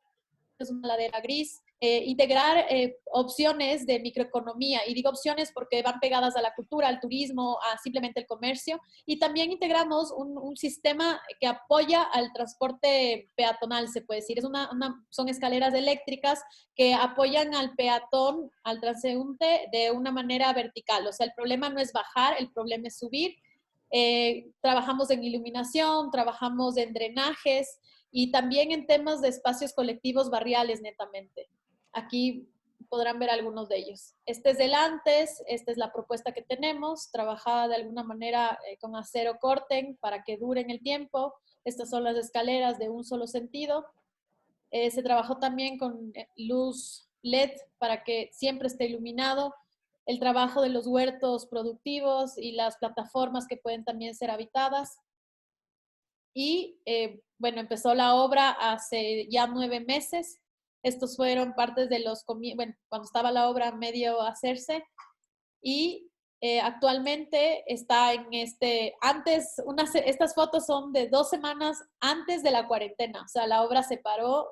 es una ladera gris. Integrar opciones de microeconomía, y digo opciones porque van pegadas a la cultura, al turismo, a simplemente el comercio, y también integramos un sistema que apoya al transporte peatonal, se puede decir. Son escaleras eléctricas que apoyan al peatón, al transeúnte, de una manera vertical. O sea, el problema no es bajar, el problema es subir. Trabajamos en iluminación, trabajamos en drenajes, y también en temas de espacios colectivos barriales netamente. Aquí podrán ver algunos de ellos. Este es del antes, esta es la propuesta que tenemos, trabajada de alguna manera con acero corten para que dure en el tiempo. Estas son las escaleras de un solo sentido. Se trabajó también con luz LED para que siempre esté iluminado. El trabajo de los huertos productivos y las plataformas que pueden también ser habitadas. Y bueno, empezó la obra hace ya 9 meses. Estos fueron partes de cuando estaba la obra medio a hacerse. Y actualmente está en estas fotos son de 2 semanas antes de la cuarentena. O sea, la obra se paró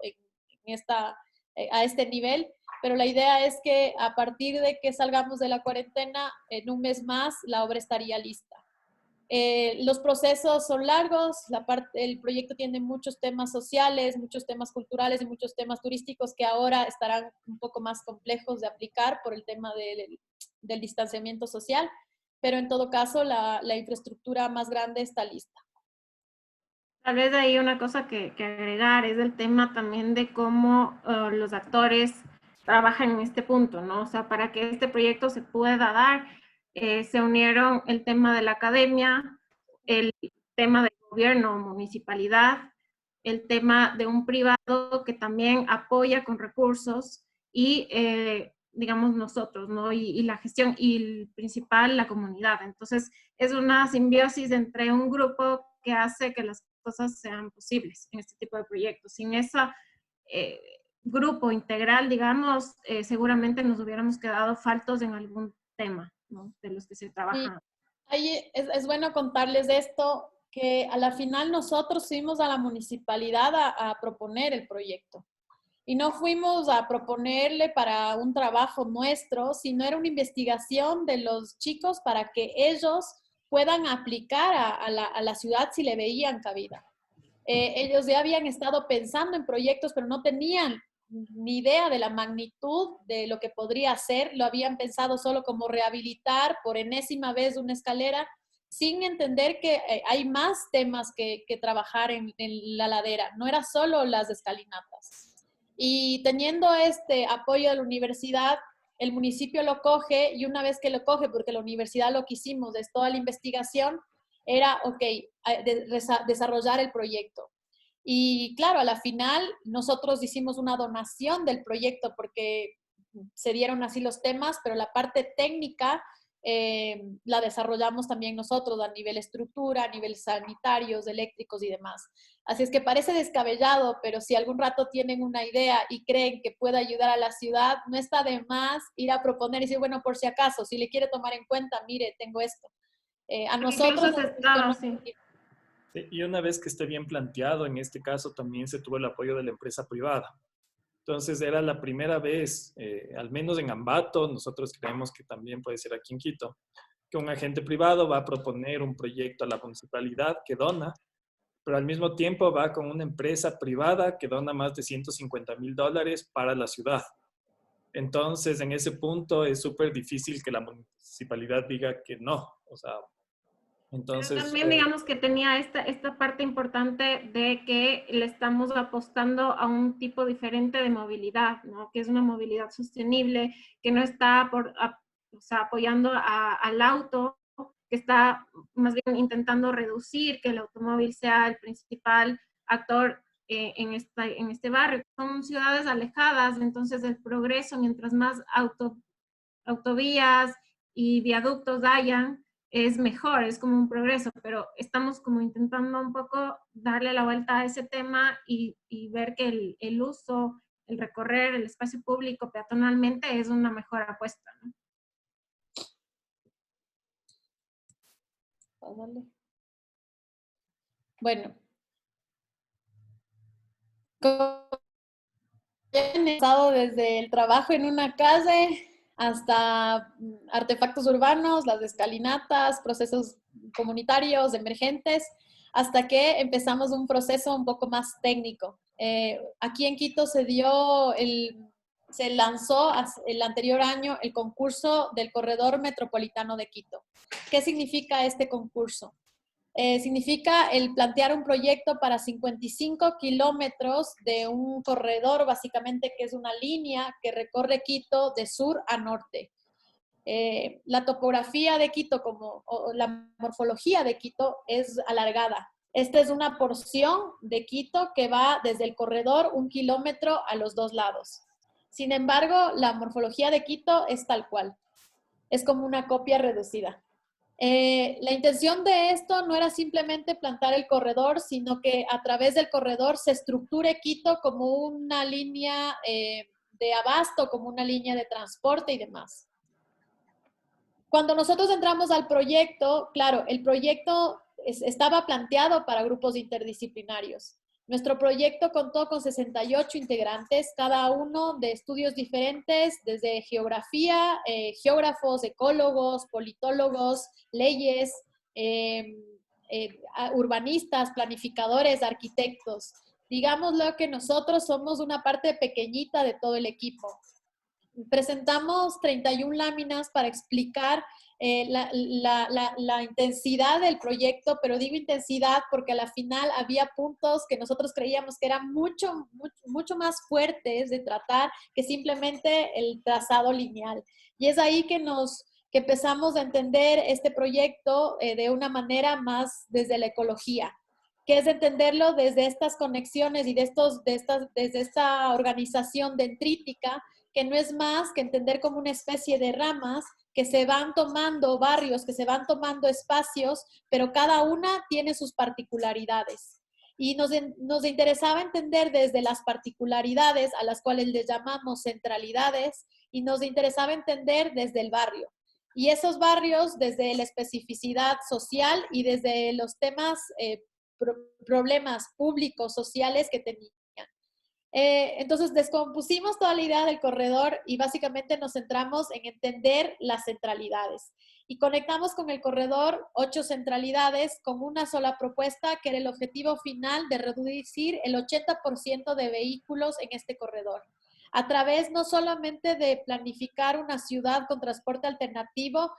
a este nivel, pero la idea es que a partir de que salgamos de la cuarentena, en un mes más, la obra estaría lista. Los procesos son largos, el proyecto tiene muchos temas sociales, muchos temas culturales y muchos temas turísticos que ahora estarán un poco más complejos de aplicar por el tema del distanciamiento social, pero en todo caso la infraestructura más grande está lista. Tal vez hay una cosa que agregar, es el tema también de cómo los actores trabajan en este punto, ¿no? O sea, para que este proyecto se pueda dar, se unieron el tema de la academia, el tema del gobierno, municipalidad, el tema de un privado que también apoya con recursos, y digamos, nosotros, ¿no? Y la gestión, y el principal, la comunidad. Entonces, es una simbiosis entre un grupo que hace que las cosas sean posibles en este tipo de proyectos. Sin ese grupo integral, digamos, seguramente nos hubiéramos quedado faltos en algún tema, ¿no? De los que se trabajan. Ahí es bueno contarles esto, que a la final nosotros fuimos a la municipalidad a proponer el proyecto. Y no fuimos a proponerle para un trabajo nuestro, sino era una investigación de los chicos para que ellos puedan aplicar a la ciudad si le veían cabida. Ellos ya habían estado pensando en proyectos, pero no tenían ni idea de la magnitud de lo que podría ser. Lo habían pensado solo como rehabilitar por enésima vez una escalera, sin entender que hay más temas que trabajar en la ladera. No era solo las escalinatas. Y teniendo este apoyo de la universidad, el municipio lo coge, y una vez que lo coge, porque la universidad lo que hicimos es toda la investigación, era, ok, desarrollar el proyecto. Y claro, a la final nosotros hicimos una donación del proyecto porque se dieron así los temas, pero la parte técnica la desarrollamos también nosotros a nivel estructura, a nivel sanitarios, eléctricos y demás. Así es que parece descabellado, pero si algún rato tienen una idea y creen que puede ayudar a la ciudad, no está de más ir a proponer y decir, bueno, por si acaso, si le quiere tomar en cuenta, mire, tengo esto. A nosotros nos funcionó. Sí. Sí, y una vez que esté bien planteado, en este caso también se tuvo el apoyo de la empresa privada. Entonces era la primera vez, al menos en Ambato, nosotros creemos que también puede ser aquí en Quito, que un agente privado va a proponer un proyecto a la municipalidad que dona, pero al mismo tiempo va con una empresa privada que dona más de $150,000 para la ciudad. Entonces, en ese punto es súper difícil que la municipalidad diga que no. O sea, Pero entonces... también digamos que tenía esta parte importante de que le estamos apostando a un tipo diferente de movilidad, ¿no? Que es una movilidad sostenible, que no está o sea, apoyando al auto, que está más bien intentando reducir que el automóvil sea el principal actor en este barrio. Son ciudades alejadas, entonces el progreso, mientras más autovías y viaductos hayan, es mejor, es como un progreso, pero estamos como intentando un poco darle la vuelta a ese tema y ver que el uso, el recorrer el espacio público peatonalmente es una mejor apuesta, ¿no? Bueno, he estado desde el trabajo en una calle hasta artefactos urbanos, las escalinatas, procesos comunitarios, emergentes, hasta que empezamos un proceso un poco más técnico. Aquí en Quito se lanzó el anterior año el concurso del Corredor Metropolitano de Quito. ¿Qué significa este concurso? Significa el plantear un proyecto para 55 kilómetros de un corredor, básicamente, que es una línea que recorre Quito de sur a norte. La topografía de Quito, o la morfología de Quito, es alargada. Esta es una porción de Quito que va desde el corredor 1 kilómetro a los dos lados. Sin embargo, la morfología de Quito es tal cual. Es como una copia reducida. La intención de esto no era simplemente plantar el corredor, sino que a través del corredor se estructure Quito como una línea de abasto, como una línea de transporte y demás. Cuando nosotros entramos al proyecto, claro, el proyecto estaba planteado para grupos interdisciplinarios. Nuestro proyecto contó con 68 integrantes, cada uno de estudios diferentes, desde geografía, geógrafos, ecólogos, politólogos, leyes, urbanistas, planificadores, arquitectos. Digámoslo que nosotros somos una parte pequeñita de todo el equipo. Presentamos 31 láminas para explicar la intensidad del proyecto, pero digo intensidad porque a la final había puntos que nosotros creíamos que eran mucho más fuertes de tratar que simplemente el trazado lineal. Y es ahí que empezamos a entender este proyecto de una manera más desde la ecología, que es entenderlo desde estas conexiones y desde esta organización dendrítica que no es más que entender como una especie de ramas que se van tomando barrios, que se van tomando espacios, pero cada una tiene sus particularidades. Y nos interesaba entender desde las particularidades, a las cuales les llamamos centralidades, y nos interesaba entender desde el barrio. Y esos barrios desde la especificidad social y desde los temas, problemas públicos, sociales que tenían. Entonces descompusimos toda la idea del corredor y básicamente nos centramos en entender las centralidades. Y conectamos con el corredor 8 centralidades con una sola propuesta, que era el objetivo final de reducir el 80% de vehículos en este corredor. A través no solamente de planificar una ciudad con transporte alternativo,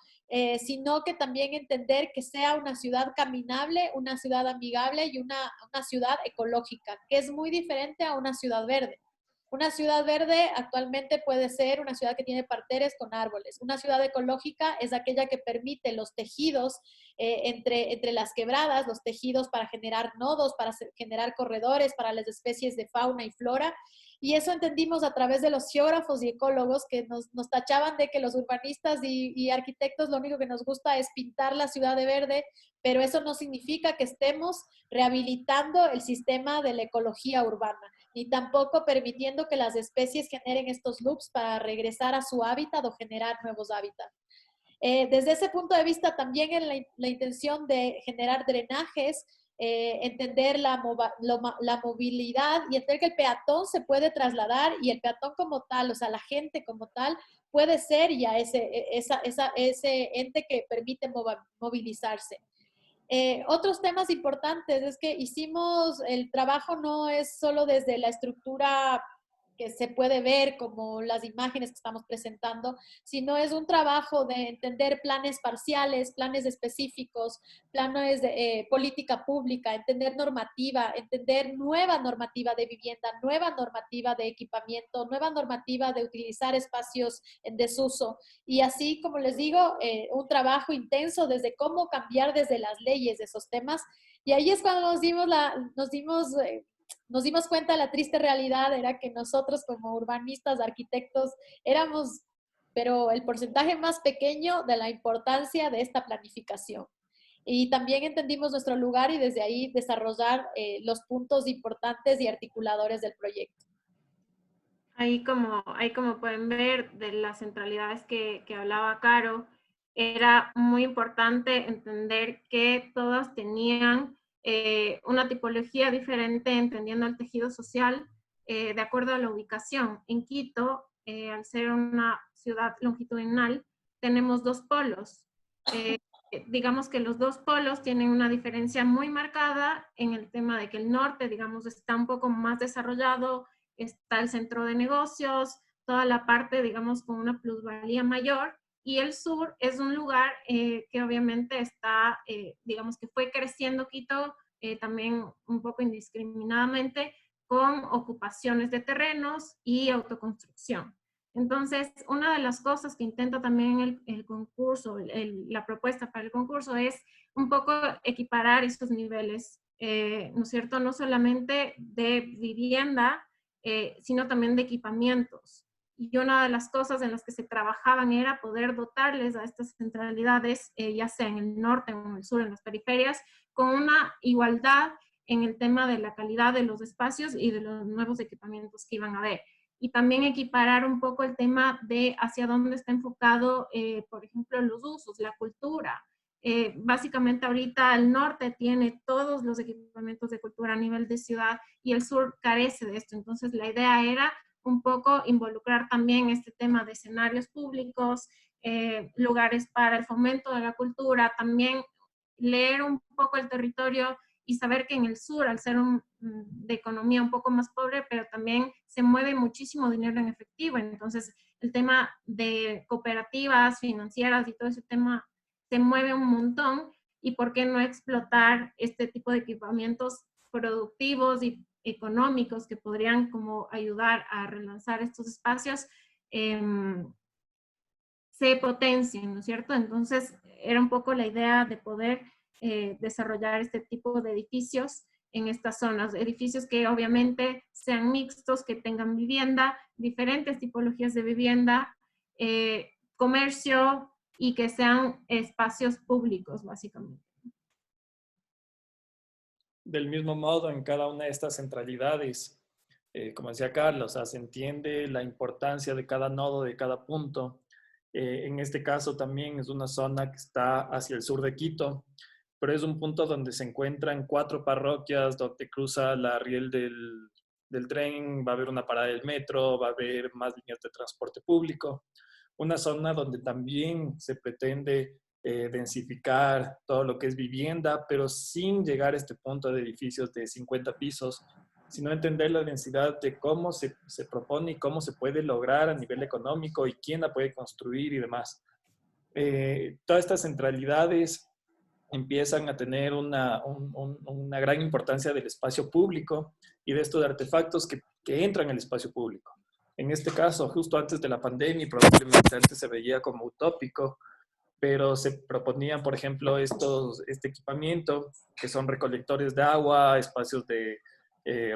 sino que también entender que sea una ciudad caminable, una ciudad amigable y una ciudad ecológica, que es muy diferente a una ciudad verde. Una ciudad verde actualmente puede ser una ciudad que tiene parterres con árboles. Una ciudad ecológica es aquella que permite los tejidos entre las quebradas, los tejidos para generar nodos, para generar corredores para las especies de fauna y flora. Y eso entendimos a través de los geógrafos y ecólogos que nos tachaban de que los urbanistas y arquitectos lo único que nos gusta es pintar la ciudad de verde, pero eso no significa que estemos rehabilitando el sistema de la ecología urbana, ni tampoco permitiendo que las especies generen estos loops para regresar a su hábitat o generar nuevos hábitats. Desde ese punto de vista, también en la intención de generar drenajes, entender la movilidad y entender que el peatón se puede trasladar y el peatón como tal, o sea, la gente como tal, puede ser ya ese ente que permite movilizarse. Otros temas importantes es que hicimos, el trabajo no es solo desde la estructura que se puede ver como las imágenes que estamos presentando, sino es un trabajo de entender planes parciales, planes específicos, planes de política pública, entender normativa, entender nueva normativa de vivienda, nueva normativa de equipamiento, nueva normativa de utilizar espacios en desuso. Y así, como les digo, un trabajo intenso desde cómo cambiar desde las leyes de esos temas. Y ahí es cuando nos dimos cuenta de la triste realidad, era que nosotros como urbanistas, arquitectos, éramos, pero el porcentaje más pequeño de la importancia de esta planificación. Y también entendimos nuestro lugar y desde ahí desarrollar los puntos importantes y articuladores del proyecto. Ahí como pueden ver, de las centralidades que hablaba Caro, era muy importante entender que todas tenían una tipología diferente, entendiendo el tejido social de acuerdo a la ubicación. En Quito, al ser una ciudad longitudinal, tenemos 2 polos. Digamos que los 2 polos tienen una diferencia muy marcada en el tema de que el norte, digamos, está un poco más desarrollado, está el centro de negocios, toda la parte, digamos, con una plusvalía mayor, y el sur es un lugar que obviamente está, digamos que fue creciendo Quito también un poco indiscriminadamente con ocupaciones de terrenos y autoconstrucción. Entonces, una de las cosas que intenta también el concurso, la propuesta para el concurso es un poco equiparar esos niveles, ¿no es cierto? No solamente de vivienda, sino también de equipamientos. Y una de las cosas en las que se trabajaban era poder dotarles a estas centralidades, ya sea en el norte o en el sur, en las periferias, con una igualdad en el tema de la calidad de los espacios y de los nuevos equipamientos que iban a haber. Y también equiparar un poco el tema de hacia dónde está enfocado, por ejemplo, los usos, la cultura. Básicamente ahorita el norte tiene todos los equipamientos de cultura a nivel de ciudad y el sur carece de esto. Entonces la idea era un poco involucrar también este tema de escenarios públicos, lugares para el fomento de la cultura, también leer un poco el territorio y saber que en el sur, al ser de economía un poco más pobre, pero también se mueve muchísimo dinero en efectivo. Entonces el tema de cooperativas financieras y todo ese tema se mueve un montón, y por qué no explotar este tipo de equipamientos productivos y económicos que podrían como ayudar a relanzar estos espacios, se potencien, ¿no es cierto? Entonces era un poco la idea de poder desarrollar este tipo de edificios en estas zonas. Edificios que obviamente sean mixtos, que tengan vivienda, diferentes tipologías de vivienda, comercio y que sean espacios públicos, básicamente. Del mismo modo, en cada una de estas centralidades, como decía Carlos, o sea, se entiende la importancia de cada nodo, de cada punto. En este caso también es una zona que está hacia el sur de Quito, pero es un punto donde se encuentran 4 parroquias, donde cruza la riel del tren, va a haber una parada del metro, va a haber más líneas de transporte público. Una zona donde también se pretende densificar todo lo que es vivienda, pero sin llegar a este punto de edificios de 50 pisos, sino entender la densidad de cómo se propone y cómo se puede lograr a nivel económico y quién la puede construir y demás. Todas estas centralidades empiezan a tener una gran importancia del espacio público y de estos artefactos que entran al espacio público. En este caso, justo antes de la pandemia, probablemente antes se veía como utópico, pero se proponían, por ejemplo, este equipamiento, que son recolectores de agua, espacios de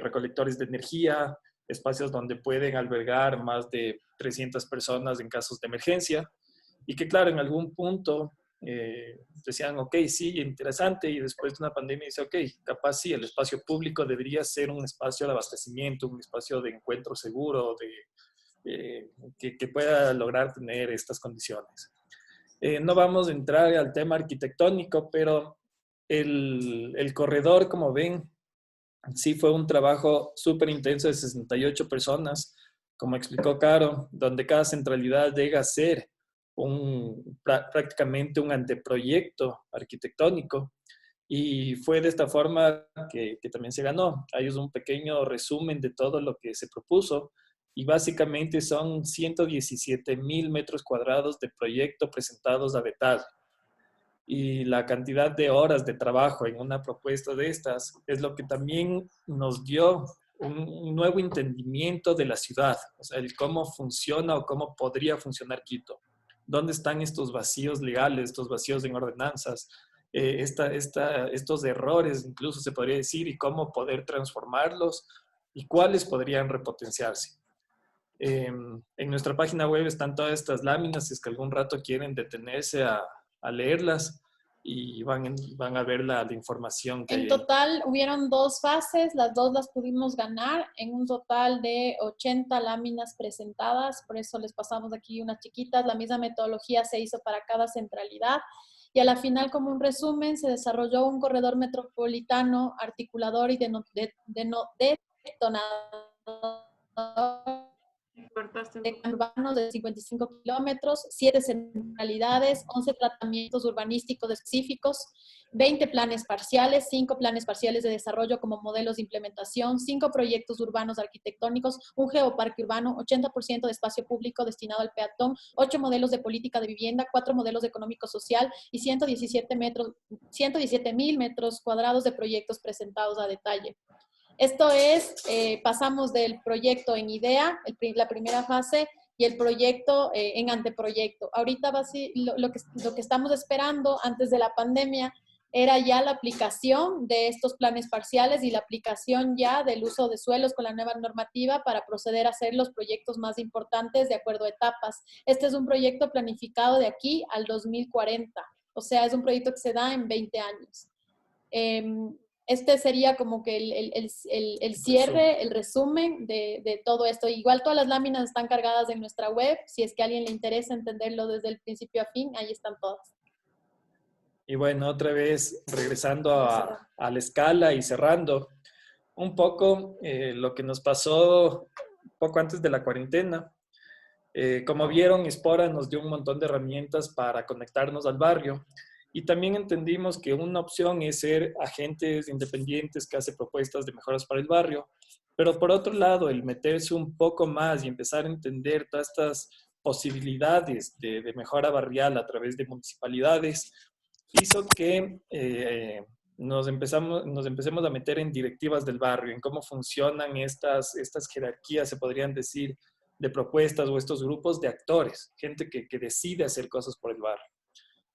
recolectores de energía, espacios donde pueden albergar más de 300 personas en casos de emergencia, y que claro, en algún punto decían, ok, sí, interesante, y después de una pandemia dice, ok, capaz sí, el espacio público debería ser un espacio de abastecimiento, un espacio de encuentro seguro, que pueda lograr tener estas condiciones. No vamos a entrar al tema arquitectónico, pero el corredor, como ven, sí fue un trabajo súper intenso de 68 personas, como explicó Caro, donde cada centralidad llega a ser prácticamente un anteproyecto arquitectónico. Y fue de esta forma que también se ganó. Hay un pequeño resumen de todo lo que se propuso. Y básicamente son 117,000 metros cuadrados de proyecto presentados a detalle. Y la cantidad de horas de trabajo en una propuesta de estas es lo que también nos dio un nuevo entendimiento de la ciudad, o sea, el cómo funciona o cómo podría funcionar Quito. ¿Dónde están estos vacíos legales, estos vacíos en ordenanzas, estos errores, incluso se podría decir, y cómo poder transformarlos y cuáles podrían repotenciarse? En nuestra página web están todas estas láminas, si es que algún rato quieren detenerse a leerlas y van a ver la información que hay En ahí. total hubieron 2 fases, las 2 las pudimos ganar en un total de 80 láminas presentadas, por eso les pasamos aquí unas chiquitas. La misma metodología se hizo para cada centralidad y a la final, como un resumen, se desarrolló un corredor metropolitano articulador y detonador urbanos de 55 kilómetros, 7 centralidades, 11 tratamientos urbanísticos específicos, 20 planes parciales, 5 planes parciales de desarrollo como modelos de implementación, 5 proyectos urbanos arquitectónicos, un geoparque urbano, 80% de espacio público destinado al peatón, 8 modelos de política de vivienda, 4 modelos económico-social y 117,000 metros cuadrados de proyectos presentados a detalle. Esto es, pasamos del proyecto en idea, la primera fase, y el proyecto en anteproyecto. Ahorita lo que estamos esperando antes de la pandemia era ya la aplicación de estos planes parciales y la aplicación ya del uso de suelos con la nueva normativa para proceder a hacer los proyectos más importantes de acuerdo a etapas. Este es un proyecto planificado de aquí al 2040, o sea, es un proyecto que se da en 20 años. Este sería como que el cierre, el resumen de todo esto. Igual todas las láminas están cargadas en nuestra web. Si es que a alguien le interesa entenderlo desde el principio a fin, ahí están todas. Y bueno, otra vez regresando a la escala y cerrando un poco lo que nos pasó un poco antes de la cuarentena. Como vieron, Espora nos dio un montón de herramientas para conectarnos al barrio. Y también entendimos que una opción es ser agentes independientes que hacen propuestas de mejoras para el barrio, pero por otro lado, el meterse un poco más y empezar a entender todas estas posibilidades de mejora barrial a través de municipalidades, hizo que nos empecemos a meter en directivas del barrio, en cómo funcionan estas jerarquías, se podrían decir, de propuestas o estos grupos de actores, gente que decide hacer cosas por el barrio.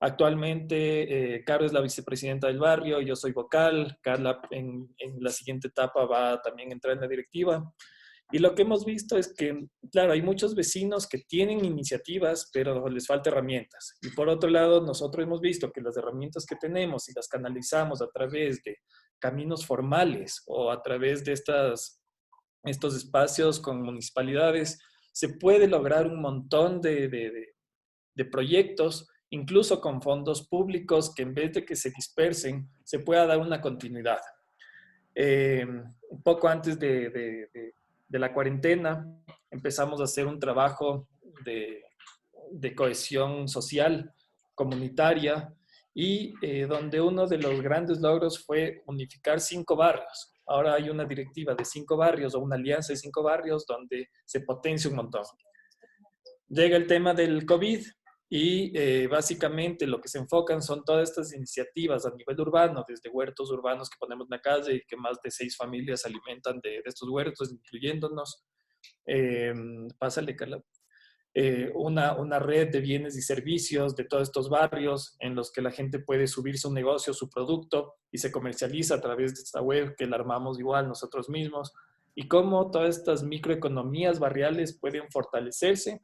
Actualmente, Caro es la vicepresidenta del barrio, yo soy vocal, Carla en la siguiente etapa va también a entrar en la directiva. Y lo que hemos visto es que, claro, hay muchos vecinos que tienen iniciativas, pero les falta herramientas. Y por otro lado, nosotros hemos visto que las herramientas que tenemos y las canalizamos a través de caminos formales o a través de estos espacios con municipalidades, se puede lograr un montón de proyectos, incluso con fondos públicos, que en vez de que se dispersen, se pueda dar una continuidad. Un poco antes de la cuarentena empezamos a hacer un trabajo de cohesión social, comunitaria, y donde uno de los grandes logros fue unificar 5 barrios. Ahora hay una directiva de 5 barrios o una alianza de 5 barrios donde se potencia un montón. Llega el tema del COVID y básicamente lo que se enfocan son todas estas iniciativas a nivel urbano, desde huertos urbanos que ponemos en la calle y que más de 6 familias se alimentan de estos huertos, incluyéndonos. Pásale, Carla. Una red de bienes y servicios de todos estos barrios en los que la gente puede subirse un negocio, su producto, y se comercializa a través de esta web que la armamos igual nosotros mismos, y cómo todas estas microeconomías barriales pueden fortalecerse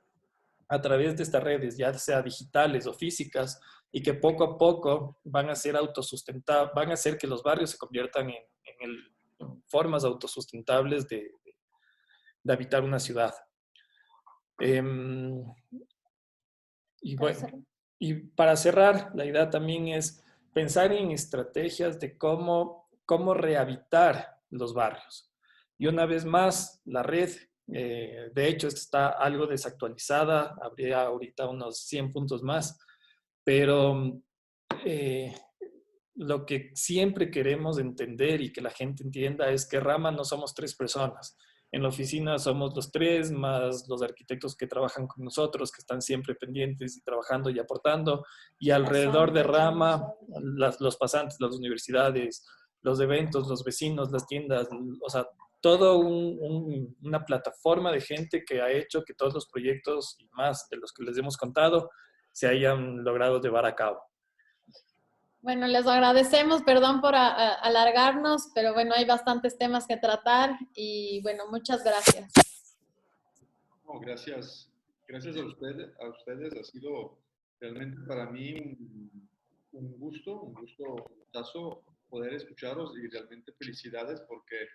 a través de estas redes, ya sea digitales o físicas, y que poco a poco van a ser autosustentables, van a hacer que los barrios se conviertan en formas autosustentables de habitar una ciudad. Y bueno, y para cerrar, la idea también es pensar en estrategias de cómo rehabilitar los barrios. Y una vez más, la red, de hecho, está algo desactualizada, habría ahorita unos 100 puntos más, pero lo que siempre queremos entender y que la gente entienda es que Rama no somos 3 personas. En la oficina somos los 3, más los arquitectos que trabajan con nosotros, que están siempre pendientes y trabajando y aportando. Y alrededor de Rama, los pasantes, las universidades, los eventos, los vecinos, las tiendas, o sea, todo una plataforma de gente que ha hecho que todos los proyectos y más de los que les hemos contado se hayan logrado llevar a cabo. Bueno, les agradecemos, perdón por alargarnos, pero bueno, hay bastantes temas que tratar y bueno, muchas gracias. No, gracias a ustedes. Ha sido realmente para mí un gustazo poder escucharos y realmente felicidades porque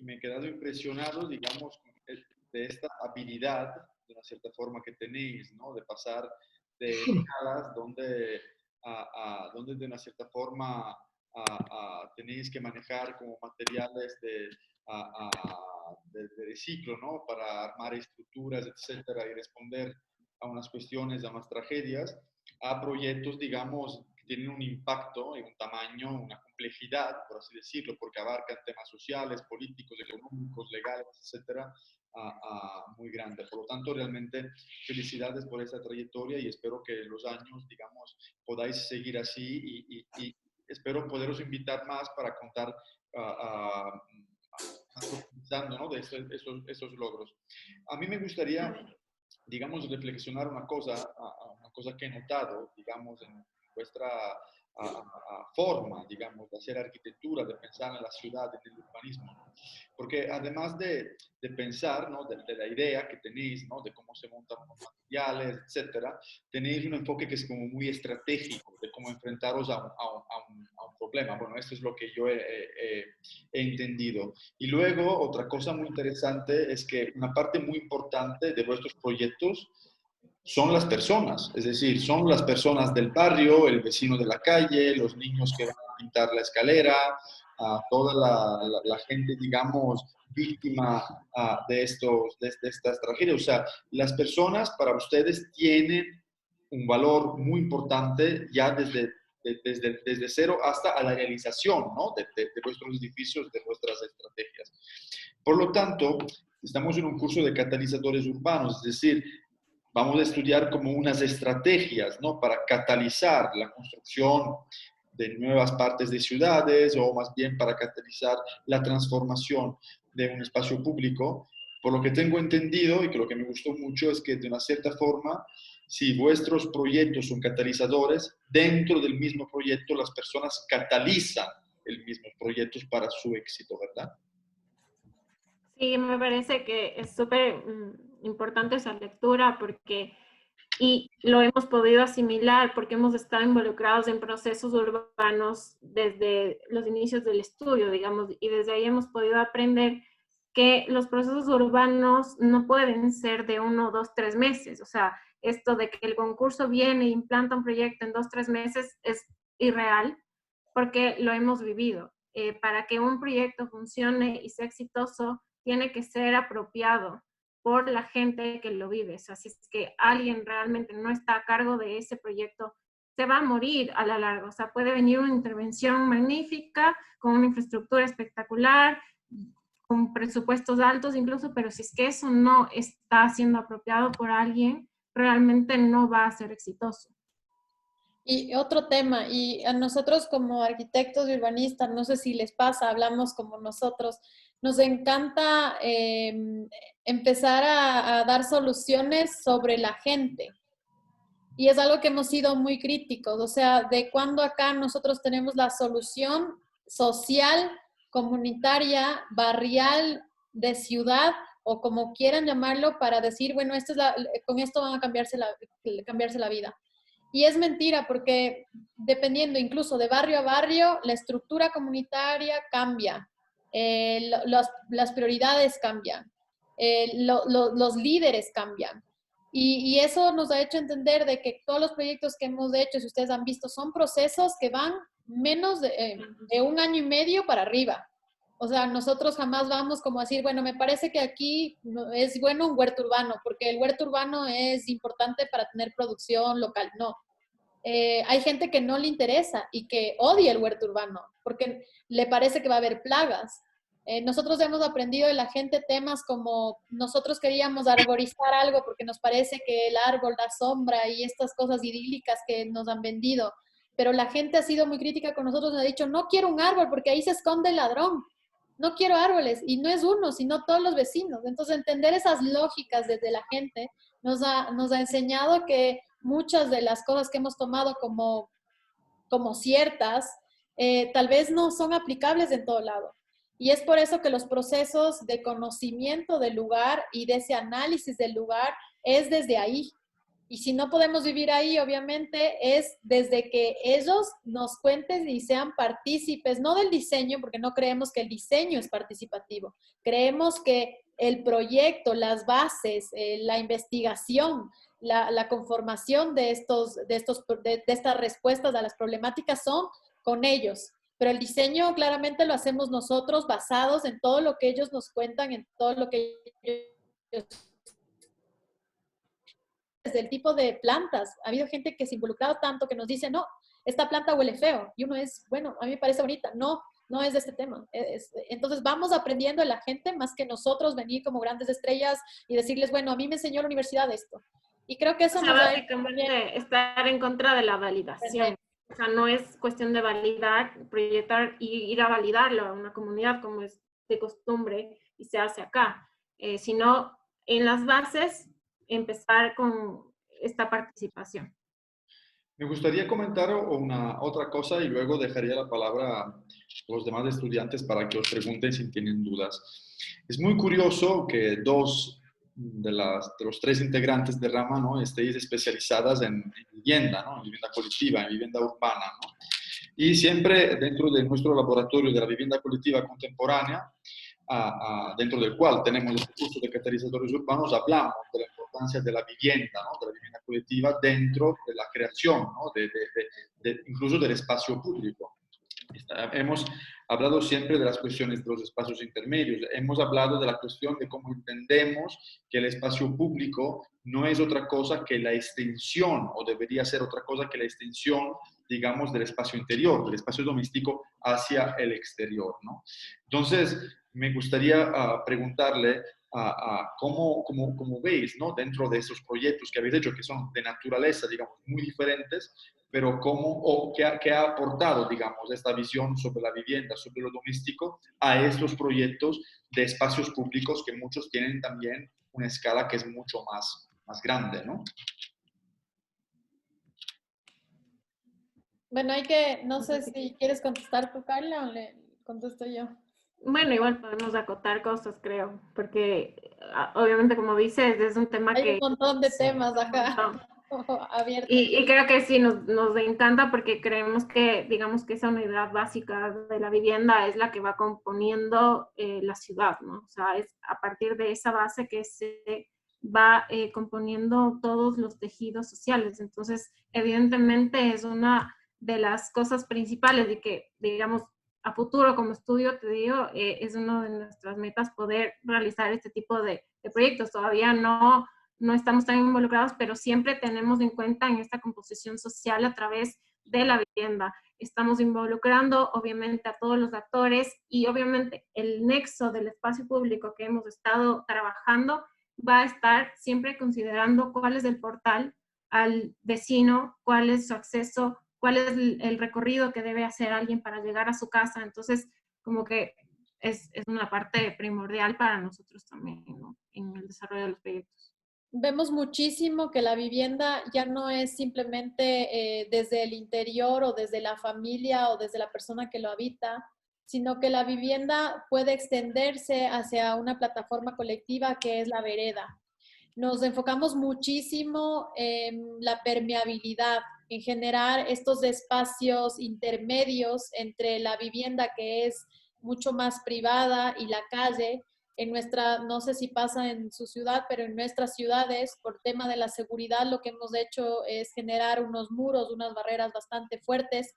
me he quedado impresionado, digamos, de esta habilidad, de una cierta forma que tenéis, ¿no? De pasar de escalas donde de una cierta forma tenéis que manejar como materiales de reciclo, ¿no? Para armar estructuras, etcétera, y responder a unas cuestiones, a unas tragedias, a proyectos, digamos, que tienen un impacto y un tamaño, una complejidad, por así decirlo, porque abarcan temas sociales, políticos, económicos, legales, etcétera, muy grande. Por lo tanto, realmente felicidades por esta trayectoria y espero que en los años, digamos, podáis seguir así y espero poderos invitar más para contar profundizando, ¿no? De esos logros. A mí me gustaría, digamos, reflexionar una cosa que he notado, digamos, en vuestra forma, digamos, de hacer arquitectura, de pensar en la ciudad, en el urbanismo, ¿no? Porque además de pensar, ¿no? de la idea que tenéis, ¿no? De cómo se montan los materiales, etcétera, tenéis un enfoque que es como muy estratégico, de cómo enfrentaros a un problema. Bueno, esto es lo que yo he entendido. Y luego, otra cosa muy interesante es que una parte muy importante de vuestros proyectos son las personas, es decir, son las personas del barrio, el vecino de la calle, los niños que van a pintar la escalera, toda la gente, digamos, víctima de estas tragedias. O sea, las personas para ustedes tienen un valor muy importante ya desde cero hasta a la realización, ¿no? de vuestros edificios, de vuestras estrategias. Por lo tanto, estamos en un curso de catalizadores urbanos, es decir, vamos a estudiar como unas estrategias, ¿no? Para catalizar la construcción de nuevas partes de ciudades o más bien para catalizar la transformación de un espacio público. Por lo que tengo entendido y que lo que me gustó mucho es que de una cierta forma si vuestros proyectos son catalizadores, dentro del mismo proyecto las personas catalizan el mismo proyecto para su éxito, ¿verdad? Sí, me parece que es súper importante esa lectura porque, y lo hemos podido asimilar porque hemos estado involucrados en procesos urbanos desde los inicios del estudio, digamos, y desde ahí hemos podido aprender que los procesos urbanos no pueden ser de 1, 2, 3 meses. O sea, esto de que el concurso viene e implanta un proyecto en 2, 3 meses es irreal porque lo hemos vivido. Para que un proyecto funcione y sea exitoso, tiene que ser apropiado por la gente que lo vive. O sea, si es que alguien realmente no está a cargo de ese proyecto, se va a morir a la larga. O sea, puede venir una intervención magnífica, con una infraestructura espectacular, con presupuestos altos incluso, pero si es que eso no está siendo apropiado por alguien, realmente no va a ser exitoso. Y otro tema, y a nosotros como arquitectos y urbanistas, no sé si les pasa, hablamos como nosotros, nos encanta empezar a dar soluciones sobre la gente. Y es algo que hemos sido muy críticos, o sea, de cuando acá nosotros tenemos la solución social, comunitaria, barrial, de ciudad, o como quieran llamarlo, para decir, bueno, con esto van a cambiarse la vida. Y es mentira porque dependiendo incluso de barrio a barrio, la estructura comunitaria cambia, las prioridades cambian, los líderes cambian. Y eso nos ha hecho entender de que todos los proyectos que hemos hecho, si ustedes han visto, son procesos que van menos de 1 año y medio para arriba. O sea, nosotros jamás vamos como a decir, bueno, me parece que aquí es bueno un huerto urbano, porque el huerto urbano es importante para tener producción local. No. Hay gente que no le interesa y que odia el huerto urbano, porque le parece que va a haber plagas. Nosotros hemos aprendido de la gente temas como nosotros queríamos arborizar algo porque nos parece que el árbol da sombra y estas cosas idílicas que nos han vendido. Pero la gente ha sido muy crítica con nosotros, nos ha dicho, no quiero un árbol porque ahí se esconde el ladrón. No quiero árboles. Y no es uno, sino todos los vecinos. Entonces, entender esas lógicas desde la gente nos ha enseñado que muchas de las cosas que hemos tomado como ciertas, tal vez no son aplicables en todo lado. Y es por eso que los procesos de conocimiento del lugar y de ese análisis del lugar es desde ahí. Y si no podemos vivir ahí, obviamente es desde que ellos nos cuenten y sean partícipes, no del diseño, porque no creemos que el diseño es participativo. Creemos que el proyecto, las bases, la investigación, la conformación de estas respuestas a las problemáticas son con ellos. Pero el diseño claramente lo hacemos nosotros basados en todo lo que ellos nos cuentan, en todo lo que ellos desde el tipo de plantas. Ha habido gente que se ha involucrado tanto que nos dice, no, esta planta huele feo. Y uno es, bueno, a mí me parece bonita. No, no es de este tema. Entonces vamos aprendiendo de la gente más que nosotros venir como grandes estrellas y decirles, bueno, a mí me enseñó la universidad esto. Y creo que eso nos va a estar en contra de la validación. O sea, no es cuestión de validar, proyectar y ir a validarlo a una comunidad como es de costumbre y se hace acá, sino en las bases empezar con esta participación. Me gustaría comentar otra cosa y luego dejaría la palabra a los demás estudiantes para que os pregunten si tienen dudas. Es muy curioso que dos de los tres integrantes de Rama, ¿no?, estéis especializadas en vivienda, ¿no?, en vivienda colectiva, en vivienda urbana, ¿no? Y siempre dentro de nuestro laboratorio de la vivienda colectiva contemporánea, dentro del cual tenemos este curso de catalizadores urbanos, hablamos de la importancia de la vivienda, ¿no?, de la vivienda colectiva dentro de la creación, ¿no?, incluso del espacio público. Hemos hablado siempre de las cuestiones de los espacios intermedios, hemos hablado de la cuestión de cómo entendemos que el espacio público no es otra cosa que la extensión, o debería ser otra cosa que la extensión, digamos, del espacio interior, del espacio doméstico hacia el exterior, ¿no? Entonces, me gustaría preguntarle cómo veis, ¿no?, dentro de esos proyectos que habéis hecho, que son de naturaleza, digamos, muy diferentes, pero qué ha aportado, digamos, esta visión sobre la vivienda, sobre lo doméstico, a estos proyectos de espacios públicos que muchos tienen también una escala que es mucho más grande, ¿no? Bueno, hay que, no sé si quieres contestar tú, Carla, o le contesto yo. Bueno, igual podemos acotar cosas, creo, porque obviamente, como dices, es un tema Hay un que... montón de temas acá no, abiertos. y creo que sí, nos encanta porque creemos que, digamos que esa unidad básica de la vivienda es la que va componiendo la ciudad, ¿no? O sea, es a partir de esa base que se va componiendo todos los tejidos sociales. Entonces, evidentemente es una de las cosas principales y que, digamos, a futuro como estudio, te digo, es una de nuestras metas poder realizar este tipo de proyectos. Todavía no estamos tan involucrados, pero siempre tenemos en cuenta en esta composición social a través de la vivienda. Estamos involucrando obviamente a todos los actores y obviamente el nexo del espacio público que hemos estado trabajando va a estar siempre considerando cuál es el portal al vecino, cuál es su acceso, cuál es el recorrido que debe hacer alguien para llegar a su casa. Entonces, como que es una parte primordial para nosotros también, ¿no? En el desarrollo de los proyectos. Vemos muchísimo que la vivienda ya no es simplemente desde el interior o desde la familia o desde la persona que lo habita, sino que la vivienda puede extenderse hacia una plataforma colectiva que es la vereda. Nos enfocamos muchísimo en la permeabilidad, en generar estos espacios intermedios entre la vivienda que es mucho más privada y la calle. En nuestra, no sé si pasa en su ciudad, pero en nuestras ciudades, por tema de la seguridad, lo que hemos hecho es generar unos muros, unas barreras bastante fuertes,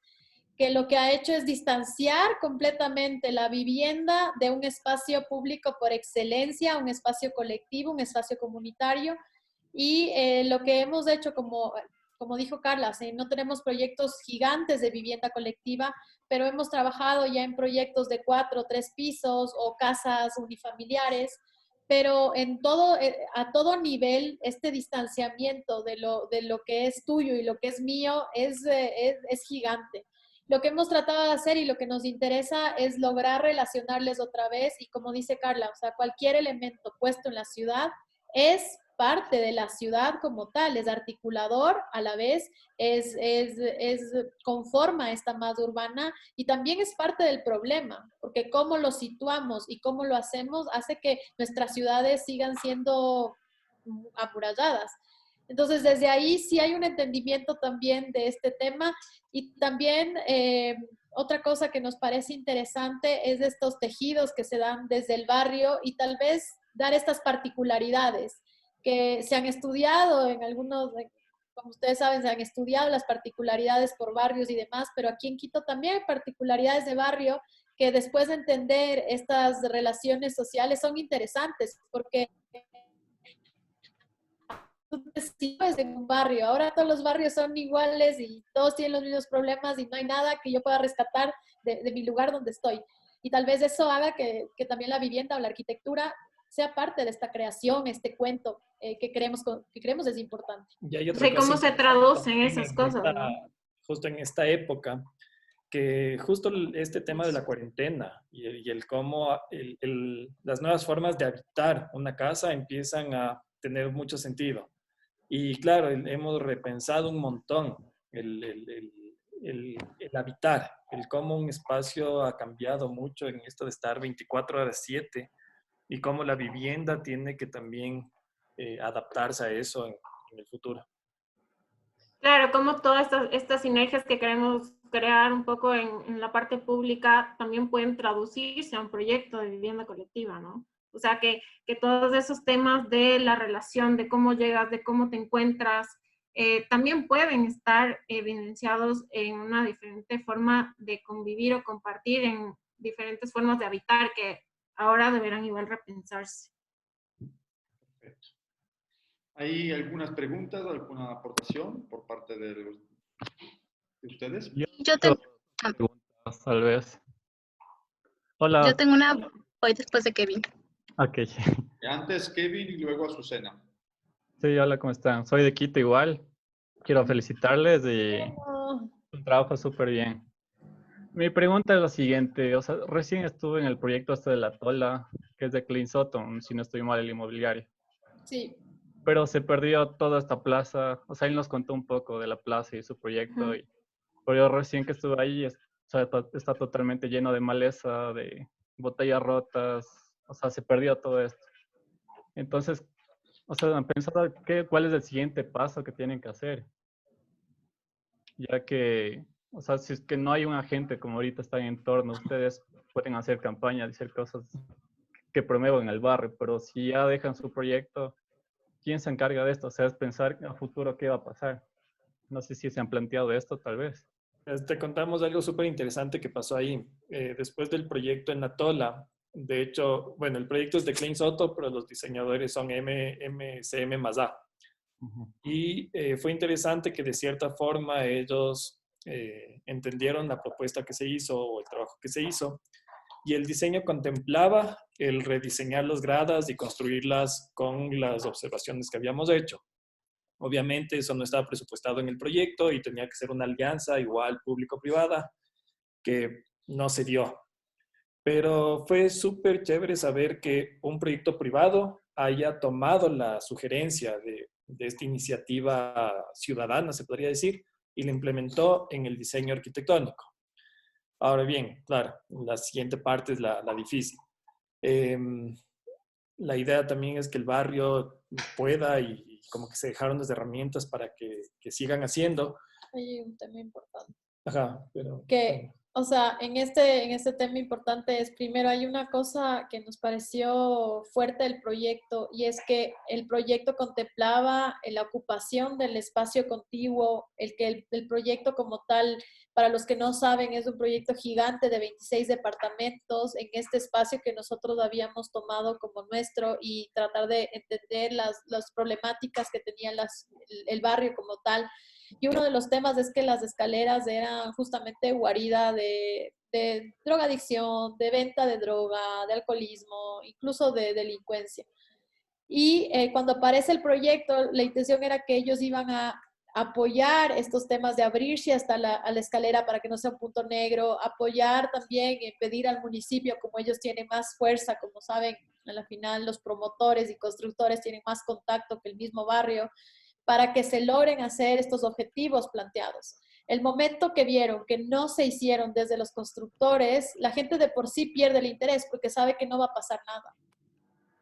que lo que ha hecho es distanciar completamente la vivienda de un espacio público por excelencia, un espacio colectivo, un espacio comunitario. Y lo que hemos hecho, como dijo Carla, ¿sí? No tenemos proyectos gigantes de vivienda colectiva, pero hemos trabajado ya en proyectos de 4 o 3 pisos o casas unifamiliares, pero en todo, a todo nivel, este distanciamiento de lo que es tuyo y lo que es mío es gigante. Lo que hemos tratado de hacer y lo que nos interesa es lograr relacionarles otra vez y como dice Carla, o sea, cualquier elemento puesto en la ciudad es parte de la ciudad como tal, es articulador, a la vez conforma esta masa urbana y también es parte del problema, porque cómo lo situamos y cómo lo hacemos hace que nuestras ciudades sigan siendo amuralladas. Entonces, desde ahí sí hay un entendimiento también de este tema y también otra cosa que nos parece interesante es de estos tejidos que se dan desde el barrio y tal vez dar estas particularidades que se han estudiado en algunos, como ustedes saben, se han estudiado las particularidades por barrios y demás, pero aquí en Quito también hay particularidades de barrio que después de entender estas relaciones sociales son interesantes porque tú te sitúas en un barrio. Ahora todos los barrios son iguales y todos tienen los mismos problemas y no hay nada que yo pueda rescatar de mi lugar donde estoy. Y tal vez eso haga que también la vivienda o la arquitectura sea parte de esta creación, este cuento que creemos es importante. Y hay otra De cosa cómo se interesante traducen también esas cosas, ¿no? justo en esta época, que justo este tema de la cuarentena y el cómo las nuevas formas de habitar una casa empiezan a tener mucho sentido. Y claro, hemos repensado un montón el habitar, el cómo un espacio ha cambiado mucho en esto de estar 24/7 y cómo la vivienda tiene que también adaptarse a eso en el futuro. Claro, como todas estas sinergias que queremos crear un poco en la parte pública también pueden traducirse a un proyecto de vivienda colectiva, ¿no? O sea, que todos esos temas de la relación, de cómo llegas, de cómo te encuentras, también pueden estar evidenciados en una diferente forma de convivir o compartir, en diferentes formas de habitar que ahora deberán igual repensarse. Perfecto. ¿Hay algunas preguntas, alguna aportación por parte de ustedes? Yo tengo una Preguntas, tal vez. Yo Hola. tengo una, voy después de Kevin. Ok. Antes Kevin y luego Azucena. Sí, hola, ¿cómo están? Soy de Quito igual. Quiero felicitarles y un trabajo súper bien. Mi pregunta es la siguiente. O sea, recién estuve en el proyecto este de la Tola, que es de Clean Sutton, si no estoy mal, el inmobiliario. Sí. Pero se perdió toda esta plaza. O sea, él nos contó un poco de la plaza y su proyecto. Y pero yo recién que estuve ahí, o sea, está totalmente lleno de maleza, de botellas rotas, o sea, se perdió todo esto. Entonces, o sea, han pensado cuál es el siguiente paso que tienen que hacer, ya que, o sea, si es que no hay un agente como ahorita está en entorno, ustedes pueden hacer campañas, hacer cosas que promuevan el barrio, pero si ya dejan su proyecto, ¿quién se encarga de esto? O sea, es pensar a futuro qué va a pasar. No sé si se han planteado esto, tal vez. Te contamos algo súper interesante que pasó ahí. Después del proyecto en Atola, de hecho, bueno, el proyecto es de Klein Soto, pero los diseñadores son MCM más A. Ujú. Y fue interesante que de cierta forma ellos entendieron la propuesta que se hizo o el trabajo que se hizo, y el diseño contemplaba el rediseñar las gradas y construirlas con las observaciones que habíamos hecho. Obviamente eso no estaba presupuestado en el proyecto y tenía que ser una alianza igual público-privada que no se dio. Pero fue súper chévere saber que un proyecto privado haya tomado la sugerencia de esta iniciativa ciudadana, se podría decir, y la implementó en el diseño arquitectónico. Ahora bien, claro, la siguiente parte es la difícil. La idea también es que el barrio pueda y como que se dejaron las herramientas para que sigan haciendo. Hay un tema importante. Ajá, pero... Que, o sea, en este tema importante es, primero, hay una cosa que nos pareció fuerte del proyecto, y es que el proyecto contemplaba la ocupación del espacio contiguo, el que el proyecto como tal, para los que no saben, es un proyecto gigante de 26 departamentos en este espacio que nosotros habíamos tomado como nuestro, y tratar de entender las problemáticas que tenía el barrio como tal. Y uno de los temas es que las escaleras eran justamente guarida de drogadicción, de venta de droga, de alcoholismo, incluso de delincuencia. Y cuando aparece el proyecto, la intención era que ellos iban a apoyar estos temas de abrirse hasta a la escalera para que no sea un punto negro, apoyar también, pedir al municipio, como ellos tienen más fuerza, como saben, a la final los promotores y constructores tienen más contacto que el mismo barrio, para que se logren hacer estos objetivos planteados. El momento que vieron que no se hicieron desde los constructores, la gente de por sí pierde el interés porque sabe que no va a pasar nada.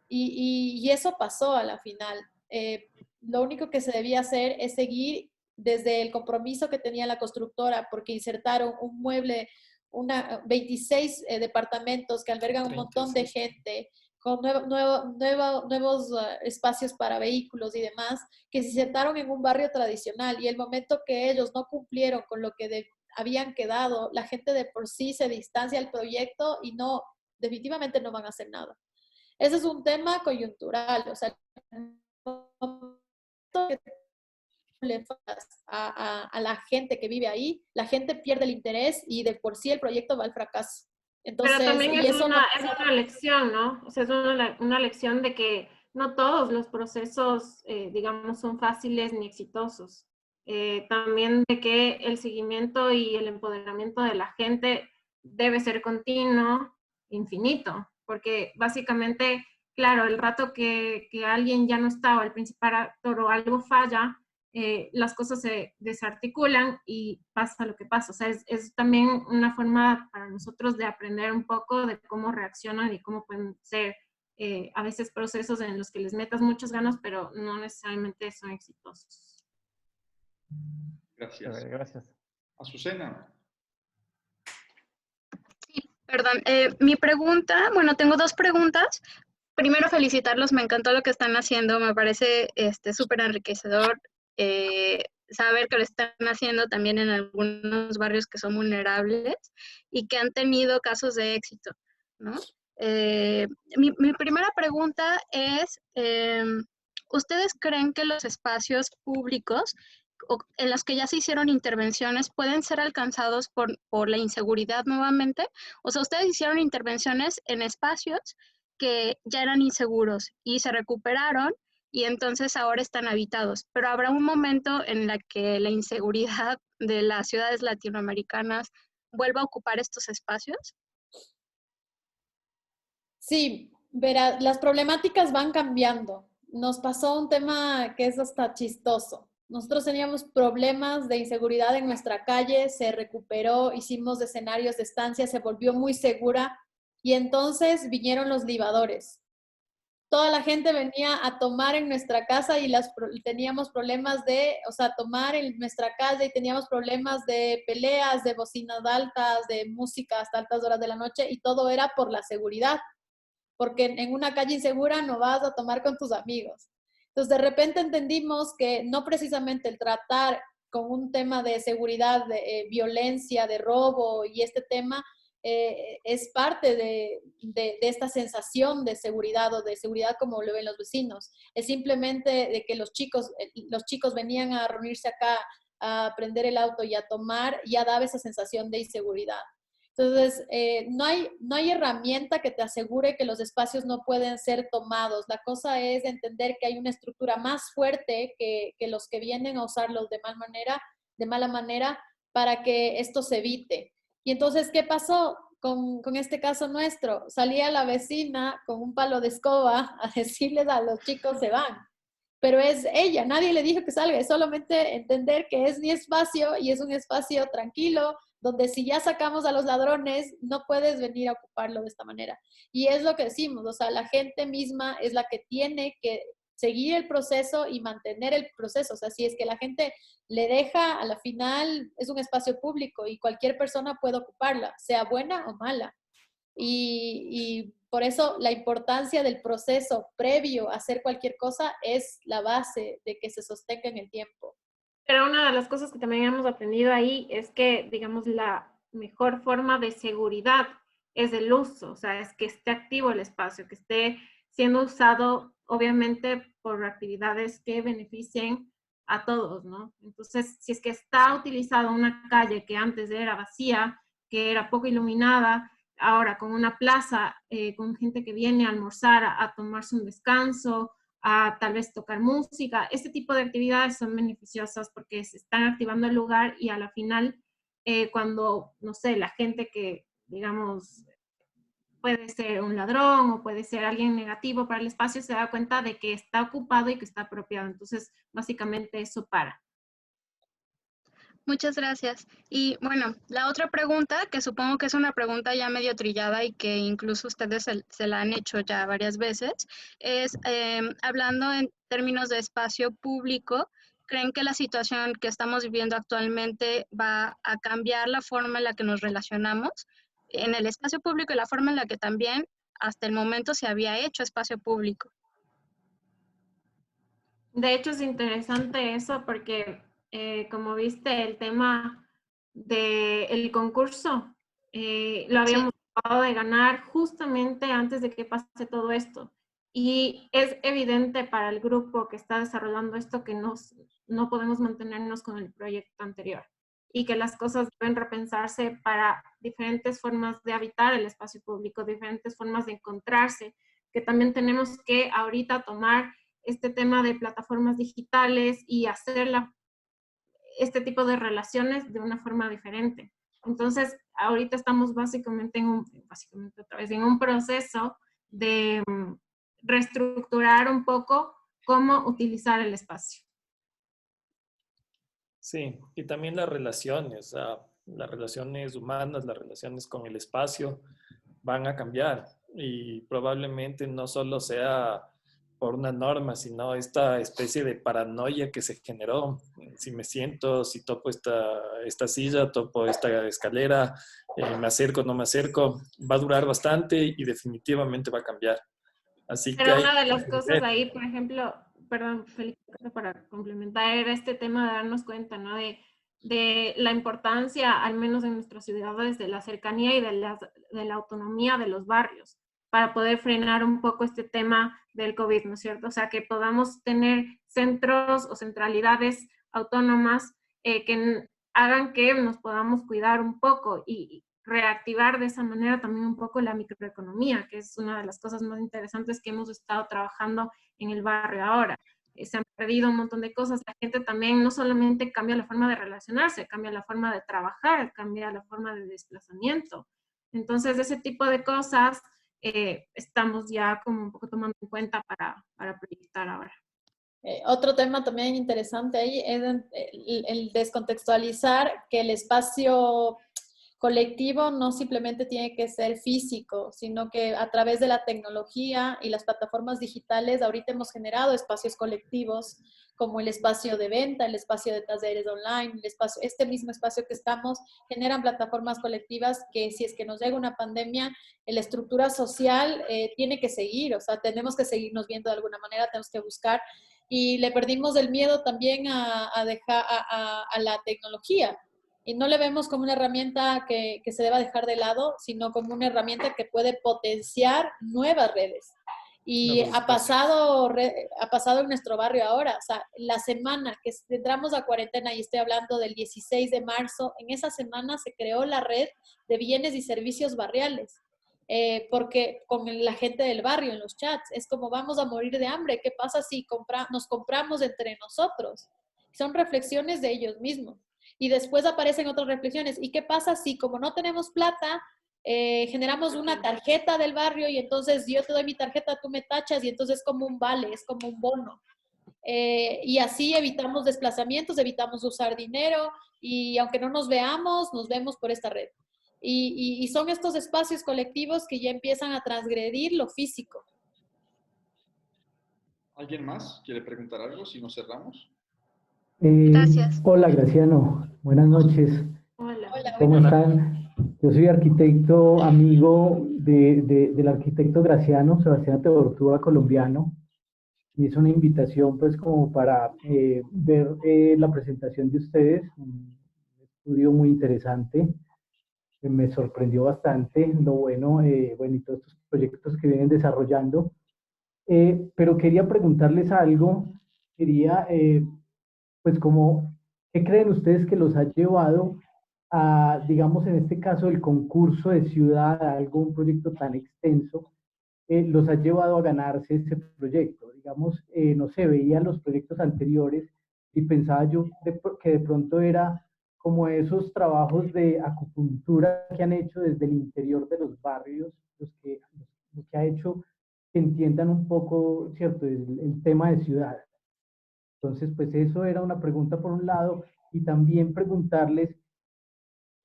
Y eso pasó a la final. Lo único que se debía hacer es seguir desde el compromiso que tenía la constructora, porque insertaron un mueble, 26 departamentos que albergan un montón de gente, con nuevos espacios para vehículos y demás, que se insertaron en un barrio tradicional. Y el momento que ellos no cumplieron con lo que habían quedado, la gente de por sí se distancia del proyecto y no, definitivamente no van a hacer nada. Ese es un tema coyuntural, o sea, a la gente que vive ahí, la gente pierde el interés y de por sí el proyecto va al fracaso. Entonces, pero también y es eso no es una lección, ¿no? O sea, es una lección de que no todos los procesos, digamos, son fáciles ni exitosos. También de que el seguimiento y el empoderamiento de la gente debe ser continuo, infinito, porque básicamente, claro, el rato que alguien ya no está o el principal actor o algo falla, las cosas se desarticulan y pasa lo que pasa. O sea, es también una forma para nosotros de aprender un poco de cómo reaccionan y cómo pueden ser a veces procesos en los que les metas muchas ganas, pero no necesariamente son exitosos. Gracias. Gracias. Azucena. Sí, perdón. Mi pregunta, bueno, tengo dos preguntas. Primero, felicitarlos, me encantó lo que están haciendo, me parece súper enriquecedor saber que lo están haciendo también en algunos barrios que son vulnerables y que han tenido casos de éxito, ¿no? Mi primera pregunta es, ¿ustedes creen que los espacios públicos en los que ya se hicieron intervenciones pueden ser alcanzados por la inseguridad nuevamente? O sea, ustedes hicieron intervenciones en espacios que ya eran inseguros y se recuperaron y entonces ahora están habitados. Pero habrá un momento en la que la inseguridad de las ciudades latinoamericanas vuelva a ocupar estos espacios. Sí, verá, las problemáticas van cambiando. Nos pasó un tema que es hasta chistoso. Nosotros teníamos problemas de inseguridad en nuestra calle, se recuperó, hicimos escenarios de estancia, se volvió muy segura y entonces vinieron los libadores. Toda la gente venía a tomar en nuestra casa y teníamos problemas de, o sea, tomar en nuestra casa y teníamos problemas de peleas, de bocinas altas, de música hasta altas horas de la noche y todo era por la seguridad, porque en una calle insegura no vas a tomar con tus amigos. Entonces, de repente entendimos que no precisamente el tratar con un tema de seguridad, de violencia, de robo y este tema es parte de esta sensación de seguridad o de seguridad como lo ven los vecinos. Es simplemente de que los chicos venían a reunirse acá, a prender el auto y a tomar, ya daba esa sensación de inseguridad. Entonces, no hay herramienta que te asegure que los espacios no pueden ser tomados. La cosa es entender que hay una estructura más fuerte que los que vienen a usarlos de mala manera para que esto se evite. Y entonces, ¿qué pasó con este caso nuestro? Salía la vecina con un palo de escoba a decirles a los chicos se van. Pero es ella, nadie le dijo que salga, es solamente entender que es mi espacio y es un espacio tranquilo, donde si ya sacamos a los ladrones, no puedes venir a ocuparlo de esta manera. Y es lo que decimos, o sea, la gente misma es la que tiene que seguir el proceso y mantener el proceso. O sea, si es que la gente le deja, a la final es un espacio público y cualquier persona puede ocuparla, sea buena o mala. Y por eso la importancia del proceso previo a hacer cualquier cosa es la base de que se sostenga en el tiempo. Pero una de las cosas que también hemos aprendido ahí es que, digamos, la mejor forma de seguridad es el uso, o sea, es que esté activo el espacio, que esté siendo usado, obviamente, por actividades que beneficien a todos, ¿no? Entonces, si es que está utilizada una calle que antes era vacía, que era poco iluminada, ahora con una plaza, con gente que viene a almorzar, a tomarse un descanso, a tal vez tocar música. Este tipo de actividades son beneficiosas porque se están activando el lugar y a la final, cuando, no sé, la gente que, digamos, puede ser un ladrón o puede ser alguien negativo para el espacio, se da cuenta de que está ocupado y que está apropiado. Entonces, básicamente eso para. Muchas gracias. Y bueno, la otra pregunta, que supongo que es una pregunta ya medio trillada y que incluso ustedes se la han hecho ya varias veces, es hablando en términos de espacio público, ¿creen que la situación que estamos viviendo actualmente va a cambiar la forma en la que nos relacionamos en el espacio público y la forma en la que también hasta el momento se había hecho espacio público? De hecho, es interesante eso porque, como viste, el tema del concurso lo Sí. habíamos acabado de ganar justamente antes de que pase todo esto. Y es evidente para el grupo que está desarrollando esto que no podemos mantenernos con el proyecto anterior y que las cosas deben repensarse para diferentes formas de habitar el espacio público, diferentes formas de encontrarse, que también tenemos que ahorita tomar este tema de plataformas digitales y hacer este tipo de relaciones de una forma diferente. Entonces, ahorita estamos básicamente otra vez en un proceso de reestructurar un poco cómo utilizar el espacio. Sí, y también las relaciones humanas, las relaciones con el espacio van a cambiar y probablemente no solo sea por una norma, sino esta especie de paranoia que se generó. Si me siento, si topo esta silla, topo esta escalera, me acerco, no me acerco, va a durar bastante y definitivamente va a cambiar. Así que Pero hay una de las que cosas ver. ahí, por ejemplo, perdón, Felipe, para complementar, era este tema de darnos cuenta, ¿no? De la importancia, al menos en nuestras ciudades, de la cercanía y de la autonomía de los barrios, para poder frenar un poco este tema del COVID, ¿no es cierto? O sea, que podamos tener centros o centralidades autónomas que hagan que nos podamos cuidar un poco y reactivar de esa manera también un poco la microeconomía, que es una de las cosas más interesantes que hemos estado trabajando en el barrio ahora. Se han perdido un montón de cosas. La gente también no solamente cambia la forma de relacionarse, cambia la forma de trabajar, cambia la forma de desplazamiento. Entonces, ese tipo de cosas estamos ya como un poco tomando en cuenta para proyectar ahora. Otro tema también interesante ahí es el descontextualizar que el espacio colectivo no simplemente tiene que ser físico, sino que a través de la tecnología y las plataformas digitales ahorita hemos generado espacios colectivos como el espacio de venta, el espacio de talleres online, el espacio, este mismo espacio que estamos, generan plataformas colectivas que si es que nos llega una pandemia, la estructura social tiene que seguir, o sea, tenemos que seguirnos viendo de alguna manera, tenemos que buscar y le perdimos el miedo también a la tecnología. Y no le vemos como una herramienta que se deba dejar de lado, sino como una herramienta que puede potenciar nuevas redes. Y ha pasado en nuestro barrio ahora, o sea, la semana que entramos a cuarentena, y estoy hablando del 16 de marzo, en esa semana se creó la red de bienes y servicios barriales. Porque con la gente del barrio en los chats, es como vamos a morir de hambre, ¿qué pasa si nos compramos entre nosotros? Son reflexiones de ellos mismos. Y después aparecen otras reflexiones. ¿Y qué pasa si como no tenemos plata, generamos una tarjeta del barrio y entonces yo te doy mi tarjeta, tú me tachas y entonces es como un vale, es como un bono? Y así evitamos desplazamientos, evitamos usar dinero y aunque no nos veamos, nos vemos por esta red. Y son estos espacios colectivos que ya empiezan a transgredir lo físico. ¿Alguien más quiere preguntar algo si no cerramos? Gracias. Hola, Graciano. Buenas noches. Hola. ¿Cómo están? Yo soy arquitecto, amigo del arquitecto Graciano, Sebastián Tebortúa, colombiano. Y es una invitación, pues, como para ver la presentación de ustedes. Un estudio muy interesante. Me sorprendió bastante lo bueno, bueno, y todos estos proyectos que vienen desarrollando. Pero quería preguntarles algo. Quería, pues, como, ¿qué creen ustedes que los ha llevado a, digamos, en este caso, el concurso de ciudad, a algún proyecto tan extenso, los ha llevado a ganarse ese proyecto? Digamos, no sé, veía los proyectos anteriores y pensaba yo que de pronto era como esos trabajos de acupuntura que han hecho desde el interior de los barrios, lo que ha hecho que entiendan un poco, ¿cierto?, el tema de ciudad. Entonces, pues eso era una pregunta por un lado, y también preguntarles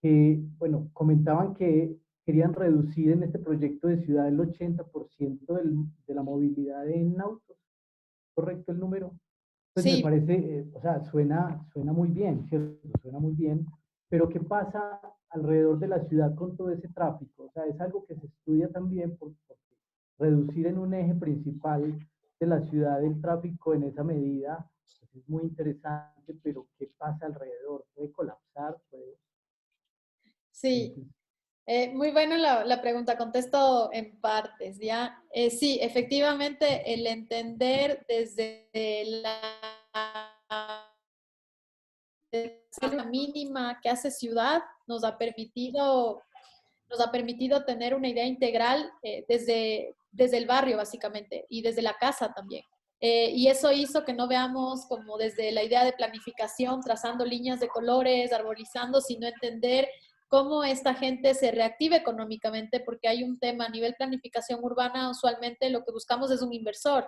que, bueno, comentaban que querían reducir en este proyecto de ciudad el 80% de la movilidad en autos. ¿Correcto el número? Pues me Sí. parece, o sea, suena muy bien, ¿cierto? Suena muy bien, pero ¿qué pasa alrededor de la ciudad con todo ese tráfico? O sea, es algo que se estudia también porque reducir en un eje principal de la ciudad el tráfico en esa medida pues es muy interesante, pero ¿qué pasa alrededor? ¿Puede colapsar? Sí. Muy buena la pregunta, contesto en partes, ¿ya? Sí, efectivamente, el entender desde la mínima que hace ciudad nos ha permitido tener una idea integral desde el barrio, básicamente, y desde la casa también. Y eso hizo que no veamos como desde la idea de planificación, trazando líneas de colores, arborizando, sino entender cómo esta gente se reactiva económicamente, porque hay un tema a nivel planificación urbana, usualmente lo que buscamos es un inversor.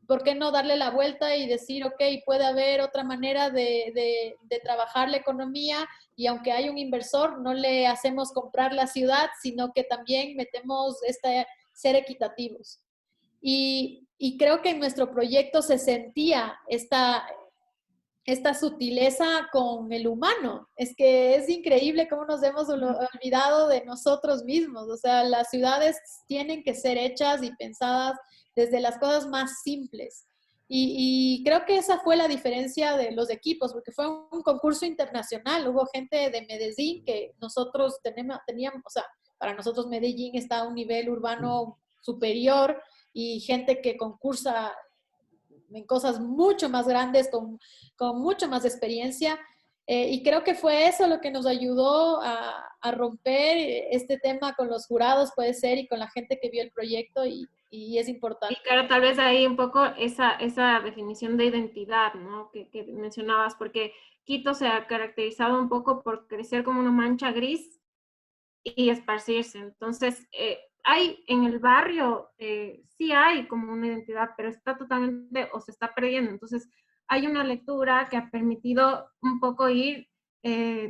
¿Por qué no darle la vuelta y decir, ok, puede haber otra manera de trabajar la economía y aunque hay un inversor, no le hacemos comprar la ciudad, sino que también metemos ser equitativos? Y creo que en nuestro proyecto se sentía esta sutileza con el humano. Es que es increíble cómo nos hemos olvidado de nosotros mismos. O sea, las ciudades tienen que ser hechas y pensadas desde las cosas más simples. Y creo que esa fue la diferencia de los equipos, porque fue un concurso internacional. Hubo gente de Medellín que nosotros teníamos, o sea, para nosotros Medellín está a un nivel urbano superior y gente que concursa en cosas mucho más grandes, con mucho más experiencia. Y creo que fue eso lo que nos ayudó a romper este tema con los jurados, puede ser, y con la gente que vio el proyecto, y es importante. Y claro, tal vez ahí un poco esa definición de identidad, ¿no? Que mencionabas, porque Quito se ha caracterizado un poco por crecer como una mancha gris y esparcirse. Entonces, hay en el barrio, sí hay como una identidad, pero está totalmente, o se está perdiendo. Entonces, hay una lectura que ha permitido un poco ir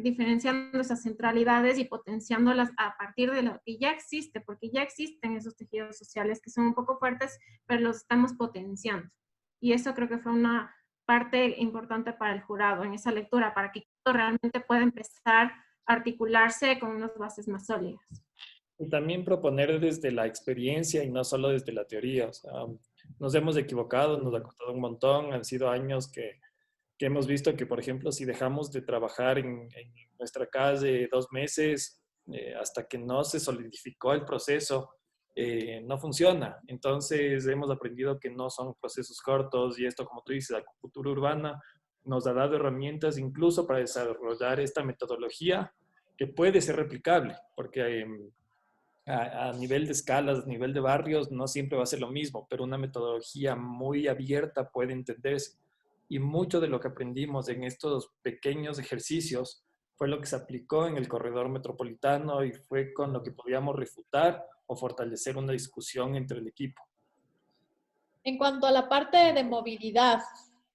diferenciando esas centralidades y potenciándolas a partir de lo que ya existe, porque ya existen esos tejidos sociales que son un poco fuertes, pero los estamos potenciando. Y eso creo que fue una parte importante para el jurado en esa lectura, para que realmente pueda empezar a articularse con unas bases más sólidas. Y también proponer desde la experiencia y no solo desde la teoría. O sea, nos hemos equivocado, nos ha costado un montón, han sido años que hemos visto que, por ejemplo, si dejamos de trabajar en nuestra calle 2 meses, hasta que no se solidificó el proceso, no funciona. Entonces hemos aprendido que no son procesos cortos y esto, como tú dices, la acupuntura urbana nos ha dado herramientas incluso para desarrollar esta metodología que puede ser replicable, porque a nivel de escalas, a nivel de barrios, no siempre va a ser lo mismo, pero una metodología muy abierta puede entenderse. Y mucho de lo que aprendimos en estos pequeños ejercicios fue lo que se aplicó en el corredor metropolitano y fue con lo que podíamos refutar o fortalecer una discusión entre el equipo. En cuanto a la parte de movilidad,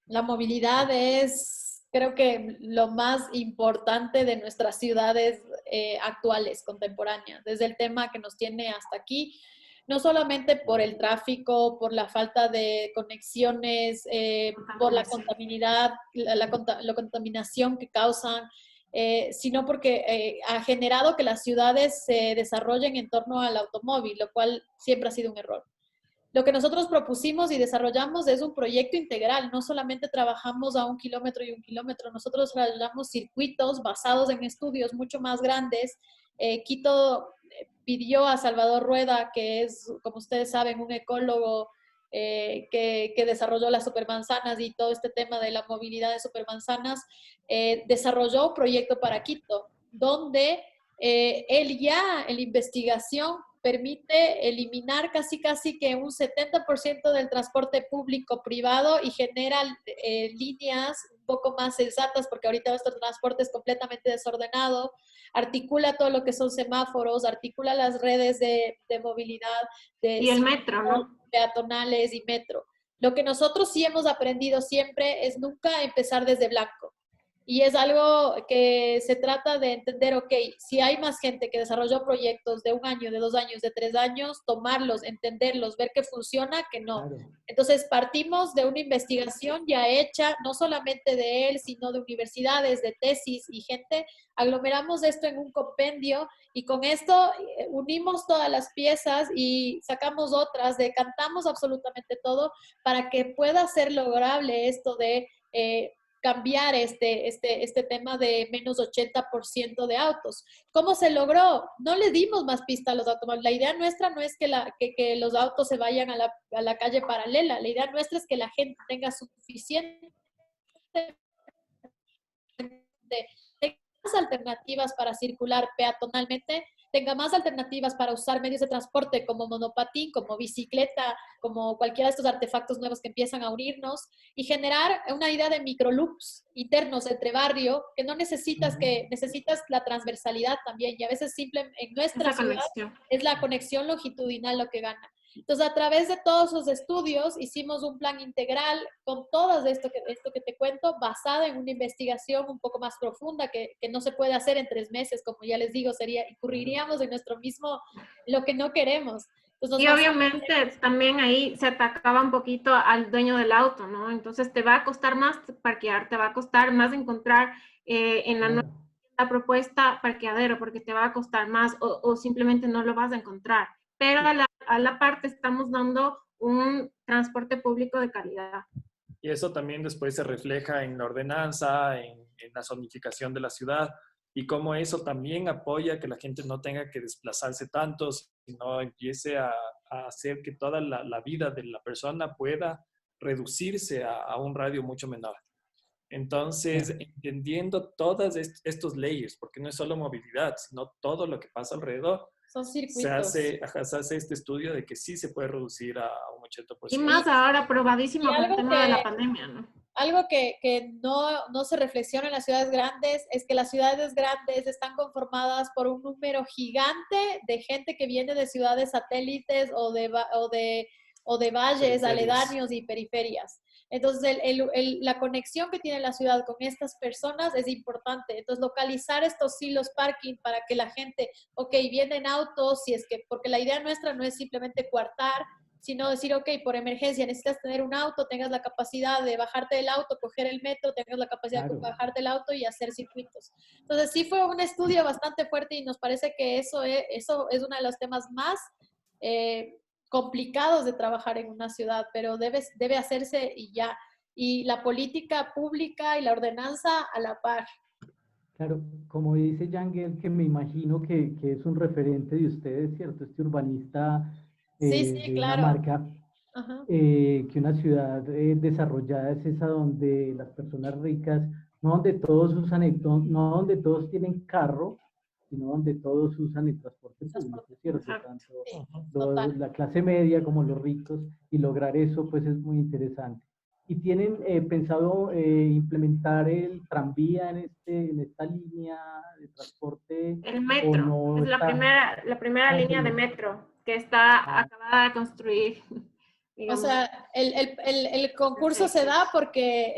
la movilidad es, creo que, lo más importante de nuestras ciudades actuales, contemporáneas, desde el tema que nos tiene hasta aquí, no solamente por el tráfico, por la falta de conexiones, por la contaminidad, la contaminación que causan, sino porque ha generado que las ciudades se desarrollen en torno al automóvil, lo cual siempre ha sido un error. Lo que nosotros propusimos y desarrollamos es un proyecto integral. No solamente trabajamos a 1 kilómetro y 1 kilómetro, nosotros desarrollamos circuitos basados en estudios mucho más grandes. Quito pidió a Salvador Rueda, que es, como ustedes saben, un ecólogo que desarrolló las supermanzanas y todo este tema de la movilidad de supermanzanas, desarrolló un proyecto para Quito, donde él ya en la investigación permite eliminar casi que un 70% del transporte público-privado y genera líneas un poco más sensatas, porque ahorita nuestro transporte es completamente desordenado, articula todo lo que son semáforos, articula las redes de movilidad, y el metro, ¿no? Peatonales y metro. Lo que nosotros sí hemos aprendido siempre es nunca empezar desde blanco. Y es algo que se trata de entender, ok, si hay más gente que desarrolló proyectos de 1 año, de 2 años, de 3 años, tomarlos, entenderlos, ver que funciona, que no. Claro. Entonces partimos de una investigación ya hecha, no solamente de él, sino de universidades, de tesis y gente. Aglomeramos esto en un compendio y con esto unimos todas las piezas y sacamos otras, decantamos absolutamente todo para que pueda ser lograble esto de cambiar este tema de menos 80% de autos. ¿Cómo se logró? No le dimos más pista a los automóviles. La idea nuestra no es que los autos se vayan a la calle paralela. La idea nuestra es que la gente tenga suficiente más alternativas para circular peatonalmente, tenga más alternativas para usar medios de transporte como monopatín, como bicicleta, como cualquiera de estos artefactos nuevos que empiezan a unirnos y generar una idea de microloops internos entre barrio que no necesitas, necesitas la transversalidad también y a veces simple en nuestra ciudad es la conexión longitudinal lo que gana. Entonces, a través de todos esos estudios, hicimos un plan integral con todo esto que te cuento, basada en una investigación un poco más profunda que no se puede hacer en 3 meses, como ya les digo, incurriríamos en nuestro mismo, lo que no queremos. Entonces, y obviamente también ahí se atacaba un poquito al dueño del auto, ¿no? Entonces, te va a costar más parquear, te va a costar más encontrar en la nueva propuesta parqueadero, porque te va a costar más o simplemente no lo vas a encontrar. Pero a la parte estamos dando un transporte público de calidad. Y eso también después se refleja en la ordenanza, en la zonificación de la ciudad, y cómo eso también apoya que la gente no tenga que desplazarse tanto, sino empiece a hacer que toda la vida de la persona pueda reducirse a un radio mucho menor. Entonces, entendiendo todos estos layers, porque no es solo movilidad, sino todo lo que pasa alrededor, son circuitos. Se hace este estudio de que sí se puede reducir a un 80%. Y más ahora probadísimo con el tema de la pandemia, ¿no? algo que no se reflexiona en las ciudades grandes es que las ciudades grandes están conformadas por un número gigante de gente que viene de ciudades satélites o de valles aledaños y periferias. Entonces, la conexión que tiene la ciudad con estas personas es importante. Entonces, localizar estos silos parking para que la gente, ok, viene en autos, si es que, porque la idea nuestra no es simplemente coartar, sino decir, ok, por emergencia necesitas tener un auto, tengas la capacidad de bajarte del auto, coger el metro, tengas la capacidad de bajarte del auto y hacer circuitos. Entonces, sí fue un estudio bastante fuerte y nos parece que eso es uno de los temas más complicados de trabajar en una ciudad, pero debe hacerse y ya. Y la política pública y la ordenanza a la par. Claro, como dice Yangel, que me imagino que es un referente de ustedes, ¿cierto? Este urbanista Sí, de claro. Dinamarca, que una ciudad desarrollada es esa donde las personas ricas, no donde todos usan, no donde todos tienen carro, sino donde todos usan el transporte público, ¿cierto? Tanto la clase media como los ricos, y lograr eso pues es muy interesante. ¿Y tienen pensado implementar el tranvía en esta línea de transporte? El metro, no es la primera línea de metro que está acabada de construir. Digamos. O sea, el concurso se da porque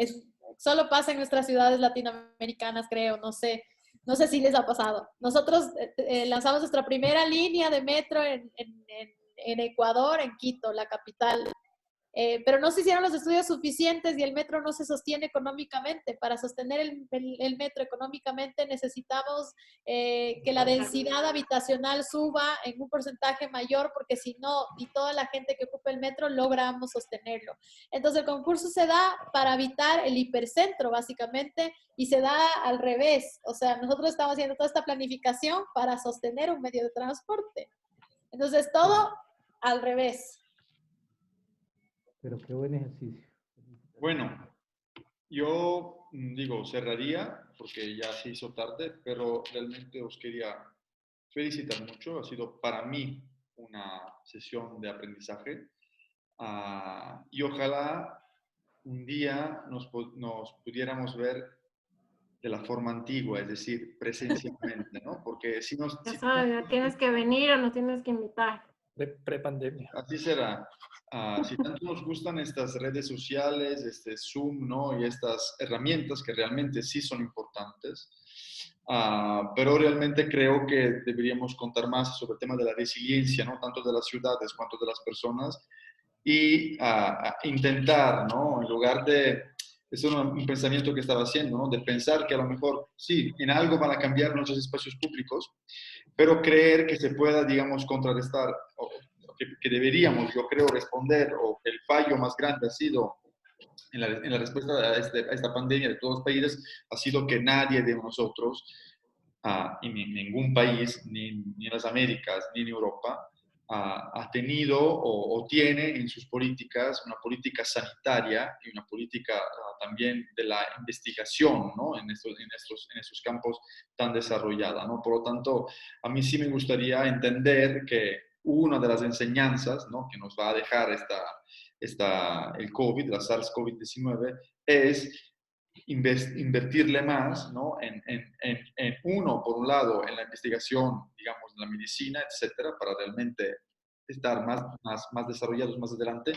solo pasa en nuestras ciudades latinoamericanas, creo, no sé si les ha pasado. Nosotros lanzamos nuestra primera línea de metro en Ecuador, en Quito, la capital. Pero no se hicieron los estudios suficientes y el metro no se sostiene económicamente. Para sostener el metro económicamente necesitamos que la densidad habitacional suba en un porcentaje mayor, porque si no, y toda la gente que ocupa el metro logramos sostenerlo. Entonces el concurso se da para evitar el hipercentro, básicamente, y se da al revés. O sea, nosotros estamos haciendo toda esta planificación para sostener un medio de transporte. Entonces todo al revés. Pero qué buen ejercicio. Bueno, yo digo, cerraría porque ya se hizo tarde, pero realmente os quería felicitar mucho. Ha sido para mí una sesión de aprendizaje y ojalá un día nos pudiéramos ver de la forma antigua, es decir, presencialmente, ¿no? Porque si nos... Ya sabes, tienes que venir o nos tienes que invitar. Pre-pandemia. Así será. Si tanto nos gustan estas redes sociales, este Zoom, ¿no? Y estas herramientas que realmente sí son importantes, pero realmente creo que deberíamos contar más sobre el tema de la resiliencia, ¿no? Tanto de las ciudades cuanto de las personas, y intentar, ¿no? En lugar de... Es un pensamiento que estaba haciendo, ¿no? De pensar que a lo mejor, sí, en algo van a cambiar nuestros espacios públicos, pero creer que se pueda, digamos, contrarrestar, o que deberíamos, yo creo, responder, o que el fallo más grande ha sido en la respuesta a esta pandemia de todos los países, ha sido que nadie de nosotros, en ningún país, ni en las Américas, ni en Europa, ha tenido o tiene en sus políticas una política sanitaria y una política también de la investigación, ¿no? en estos campos tan desarrollada, ¿no? Por lo tanto, a mí sí me gustaría entender que una de las enseñanzas, ¿no? que nos va a dejar el COVID, la SARS-CoV-19, es invertirle más, ¿no? Uno, por un lado, en la investigación, digamos, en la medicina, etcétera, para realmente estar más desarrollados más adelante.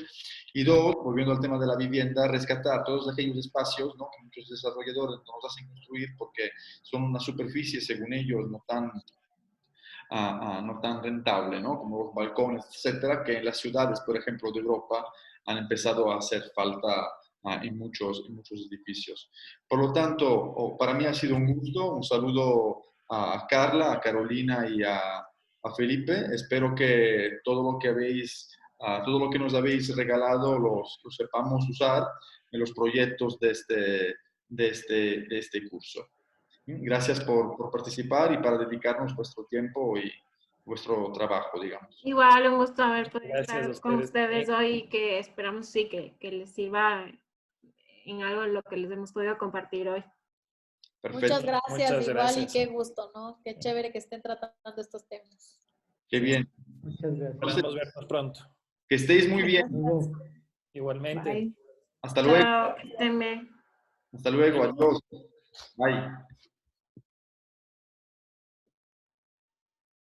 Y dos, volviendo al tema de la vivienda, rescatar todos aquellos espacios, ¿no? que muchos desarrolladores no nos hacen construir porque son una superficie, según ellos, no tan rentable, ¿no? como los balcones, etcétera, que en las ciudades, por ejemplo, de Europa, han empezado a hacer falta en muchos edificios. Por lo tanto, para mí ha sido un gusto. Un saludo a Carla, a Carolina y a Felipe. Espero que todo lo que nos habéis regalado lo sepamos usar en los proyectos de este curso. Gracias por participar y para dedicarnos vuestro tiempo y vuestro trabajo, digamos. Igual, un gusto haber podido estar con ustedes hoy y que esperamos sí que les sirva en algo en lo que les hemos podido compartir hoy. Perfecto. Muchas gracias, Muchas igual, gracias. y qué gusto, ¿no? Qué chévere que estén tratando estos temas. Qué bien. Muchas gracias. Esperamos vernos pronto. Que estéis muy bien. Igualmente. Bye. Hasta luego. Chao, que estén bien. Hasta luego, adiós. Bye.